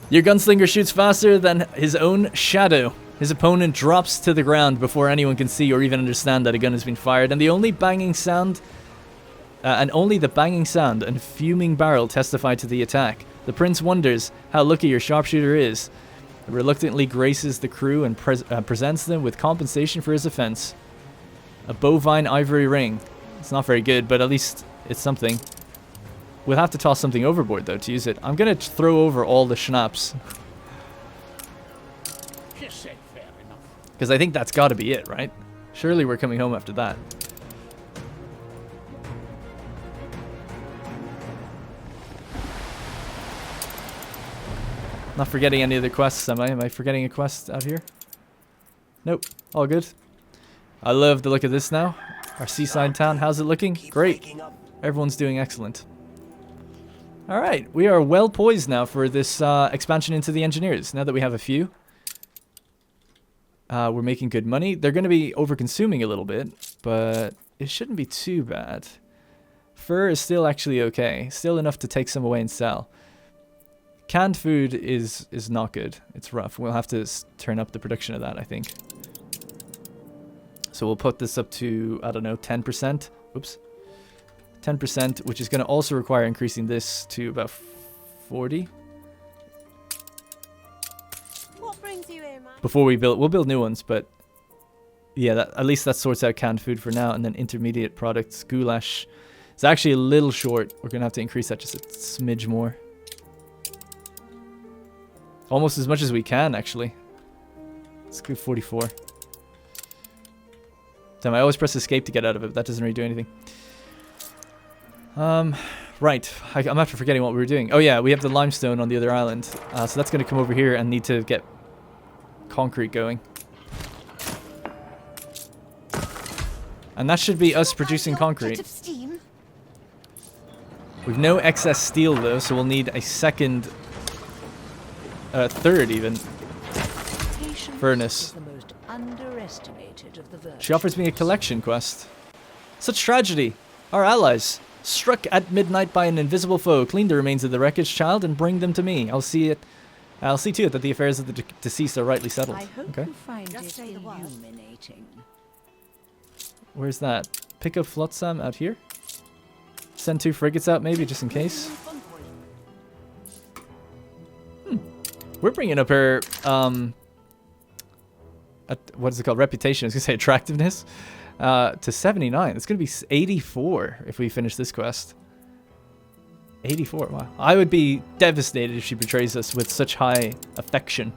Your gunslinger shoots faster than his own shadow. His opponent drops to the ground before anyone can see or even understand that a gun has been fired, and the banging sound and fuming barrel testify to the attack. The prince wonders how lucky your sharpshooter is. He reluctantly graces the crew and presents them with compensation for his offense. A bovine ivory ring. It's not very good, but at least it's something. We'll have to toss something overboard though to use it. I'm gonna throw over all the schnapps. Because I think that's got to be it, right? Surely we're coming home after that. Not forgetting any other quests, am I? Am I forgetting a quest out here? Nope. All good. I love the look of this now. Our seaside town. How's it looking? Great. Everyone's doing excellent. Alright. We are well poised now for this expansion into the engineers. Now that we have a few. We're making good money. They're going to be over-consuming a little bit, but it shouldn't be too bad. Fur is still actually okay. Still enough to take some away and sell. Canned food is not good. It's rough. We'll have to turn up the production of that, I think. So we'll put this up to, I don't know, 10%. Oops. 10%, which is going to also require increasing this to about 40. Before we'll build new ones, but yeah, at least that sorts out canned food for now. And then intermediate products, goulash. It's actually a little short. We're going to have to increase that just a smidge more. Almost as much as we can, actually. Let's go 44. Damn, I always press escape to get out of it, but that doesn't really do anything. Right. I'm after forgetting what we were doing. Oh yeah, we have the limestone on the other island. So that's going to come over here and need to get concrete going. And that should be us producing concrete. We've no excess steel though, so we'll need a second, third even, furnace. She offers me a collection quest. Such tragedy! Our allies, struck at midnight by an invisible foe, clean the remains of the wreckage, child, and bring them to me. I'll see to it that the affairs of the deceased are rightly settled. I hope okay. you find it illuminating. Where's that? Pick up Flotsam out here? Send 2 frigates out maybe, just in case. We're bringing up her, what is it called? Reputation. I was going to say attractiveness. To 79. It's going to be 84 if we finish this quest. 84. Wow. I would be devastated if she betrays us with such high affection.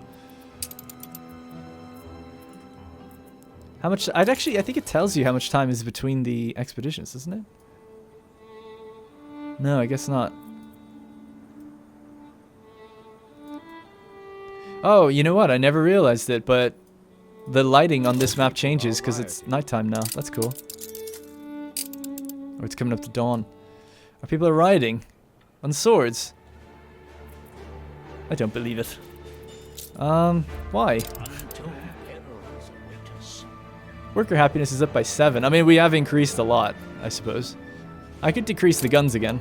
How much? I think it tells you how much time is between the expeditions, doesn't it? No, I guess not. Oh, you know what? I never realized it, but the lighting on this map changes because it's nighttime now. That's cool. Or it's coming up to dawn. Are people riding on swords? I don't believe it. Why? Worker happiness is up by 7. I mean, we have increased a lot, I suppose. I could decrease the guns again.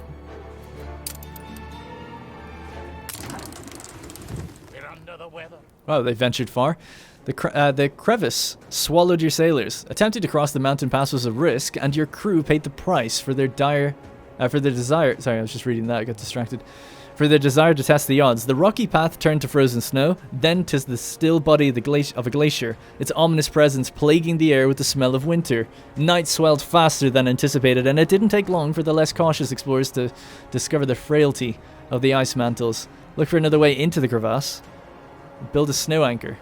We're under the weather. Wow, they ventured far. The crevice swallowed your sailors. Attempting to cross the mountain pass was a risk, and your crew paid the price for their desire. Sorry, I was just reading that. I got distracted. For their desire to test the odds. The rocky path turned to frozen snow. Then 'tis the still body of a glacier. Its ominous presence plaguing the air with the smell of winter. Night swelled faster than anticipated, and it didn't take long for the less cautious explorers to discover the frailty of the ice mantles. Look for another way into the crevasse. Build a snow anchor.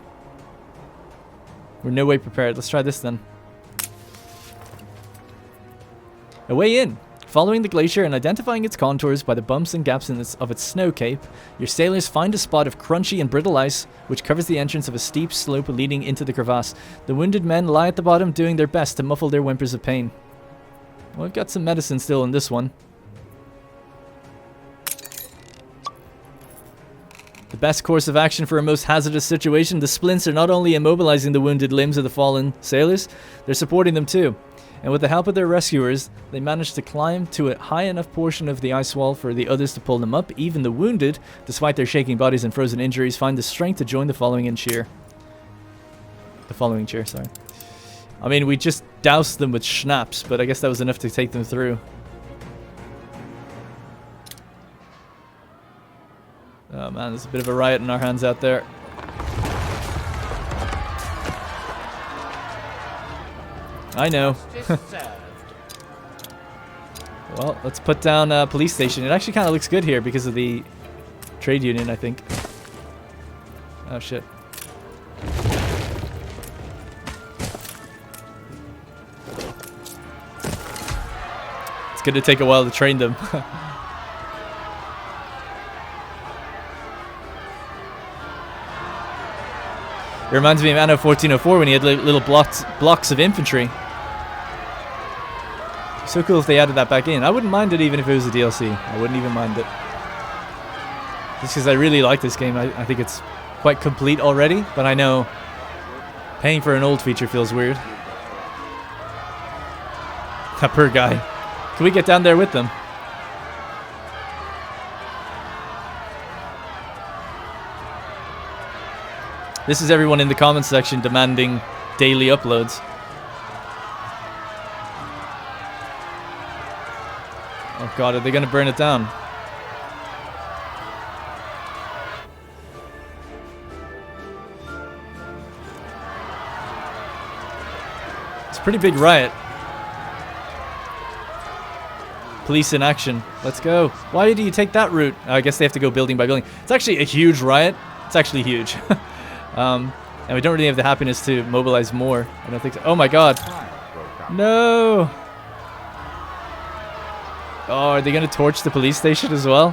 We're no way prepared. Let's try this then. A way in. Following the glacier and identifying its contours by the bumps and gaps of its snow cape, your sailors find a spot of crunchy and brittle ice which covers the entrance of a steep slope leading into the crevasse. The wounded men lie at the bottom doing their best to muffle their whimpers of pain. Well, I've got some medicine still in this one. The best course of action for a most hazardous situation, the splints are not only immobilizing the wounded limbs of the fallen sailors, they're supporting them too. And with the help of their rescuers, they managed to climb to a high enough portion of the ice wall for the others to pull them up. Even the wounded, despite their shaking bodies and frozen injuries, find the strength to join the following cheer. Sorry. I mean, we just doused them with schnapps, but I guess that was enough to take them through. Oh man, there's a bit of a riot in our hands out there. I know. Well, let's put down a police station. It actually kind of looks good here because of the trade union, I think. Oh shit. It's gonna take a while to train them. It reminds me of Anno 1404 when he had little blocks of infantry. So cool if they added that back in. I wouldn't mind it even if it was a DLC. I wouldn't even mind it. Just because I really like this game. I think it's quite complete already, but I know paying for an old feature feels weird. That poor guy. Can we get down there with them? This is everyone in the comments section demanding daily uploads. Oh god, are they going to burn it down? It's a pretty big riot. Police in action. Let's go. Why do you take that route? I guess they have to go building by building. It's actually a huge riot. It's actually huge. And we don't really have the happiness to mobilize more. I don't think so. Oh my god. No. Oh, are they going to torch the police station as well?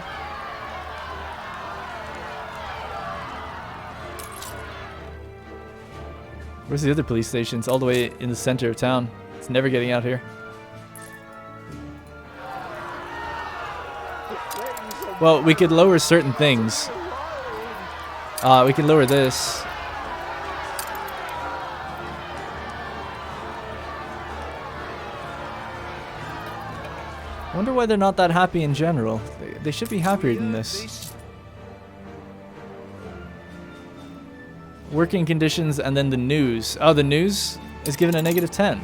Where's the other police station? It's all the way in the center of town. It's never getting out here. Well, we could lower certain things. We can lower this. I wonder why they're not that happy in general. They should be happier than this. Working conditions and then the news. Oh, the news is given a -10.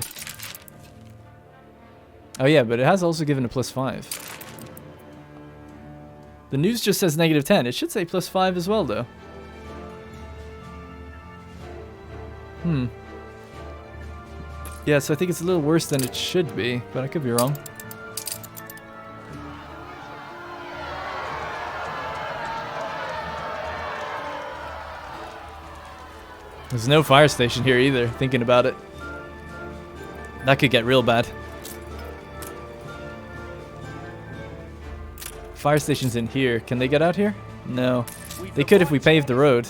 Oh yeah, but it has also given a +5. The news just says -10. It should say +5 as well, though. Yeah, so I think it's a little worse than it should be, but I could be wrong. There's no fire station here either, thinking about it. That could get real bad. Fire station's in here. Can they get out here? No. They could if we paved the road.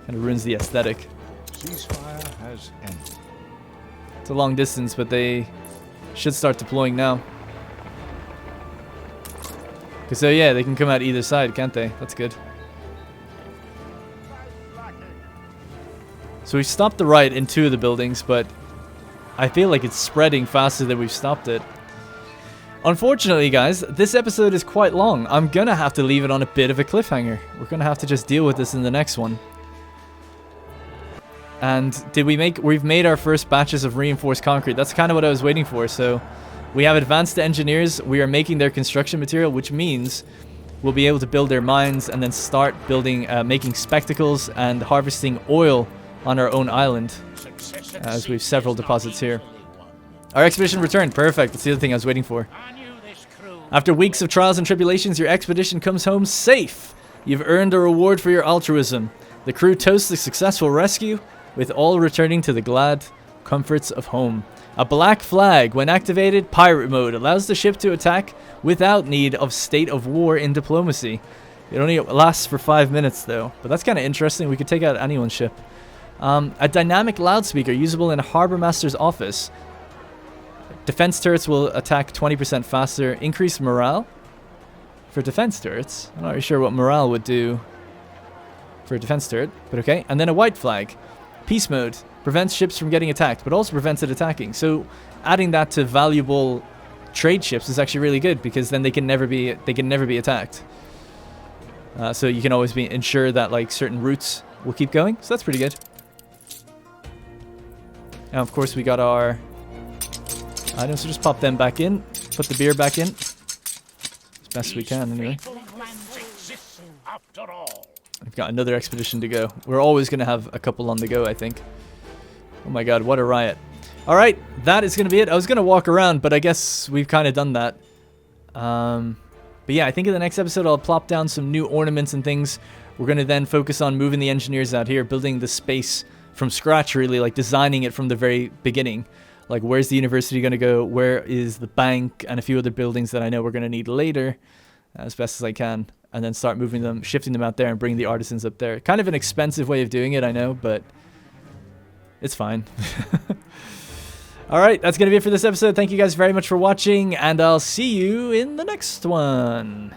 Kind of ruins the aesthetic. Ceasefire has ended. It's a long distance, but they should start deploying now. So yeah, they can come out either side, can't they? That's good. So we stopped the riot in 2 of the buildings, but I feel like it's spreading faster than we've stopped it. Unfortunately, guys, this episode is quite long. I'm gonna have to leave it on a bit of a cliffhanger. We're gonna have to just deal with this in the next one. And we've made our first batches of reinforced concrete. That's kind of what I was waiting for. So we have advanced engineers. We are making their construction material, which means we'll be able to build their mines and then start building, making spectacles and harvesting oil on our own island, as we have several deposits here. Our expedition returned. Perfect. That's the other thing I was waiting for. After weeks of trials and tribulations, your expedition comes home safe. You've earned a reward for your altruism. The crew toasts the successful rescue, with all returning to the glad comforts of home. A black flag, when activated, pirate mode, allows the ship to attack without need of state of war in diplomacy. It only lasts for 5 minutes, though. But that's kind of interesting. We could take out anyone's ship. A dynamic loudspeaker usable in a harbor master's office. Defense turrets will attack 20% faster. Increased morale for defense turrets. I'm not really sure what morale would do for a defense turret, but okay. And then a white flag. Peace mode. Prevents ships from getting attacked, but also prevents it attacking. So adding that to valuable trade ships is actually really good, because then they can never be attacked. So you can always ensure that like certain routes will keep going. So that's pretty good. And of course we got our items, so just pop them back in, put the beer back in as best we can anyway. We've got another expedition to go. We're always going to have a couple on the go, I think. Oh my god, what a riot. Alright, that is going to be it. I was going to walk around, but I guess we've kind of done that. But yeah, I think in the next episode I'll plop down some new ornaments and things. We're going to then focus on moving the engineers out here, building the space from scratch, really, like designing it from the very beginning. Like, where's the university going to go? Where is the bank? And a few other buildings that I know we're going to need later, as best as I can. And then start moving them, shifting them out there and bringing the artisans up there. Kind of an expensive way of doing it, I know, but it's fine. Alright, that's going to be it for this episode. Thank you guys very much for watching, and I'll see you in the next one.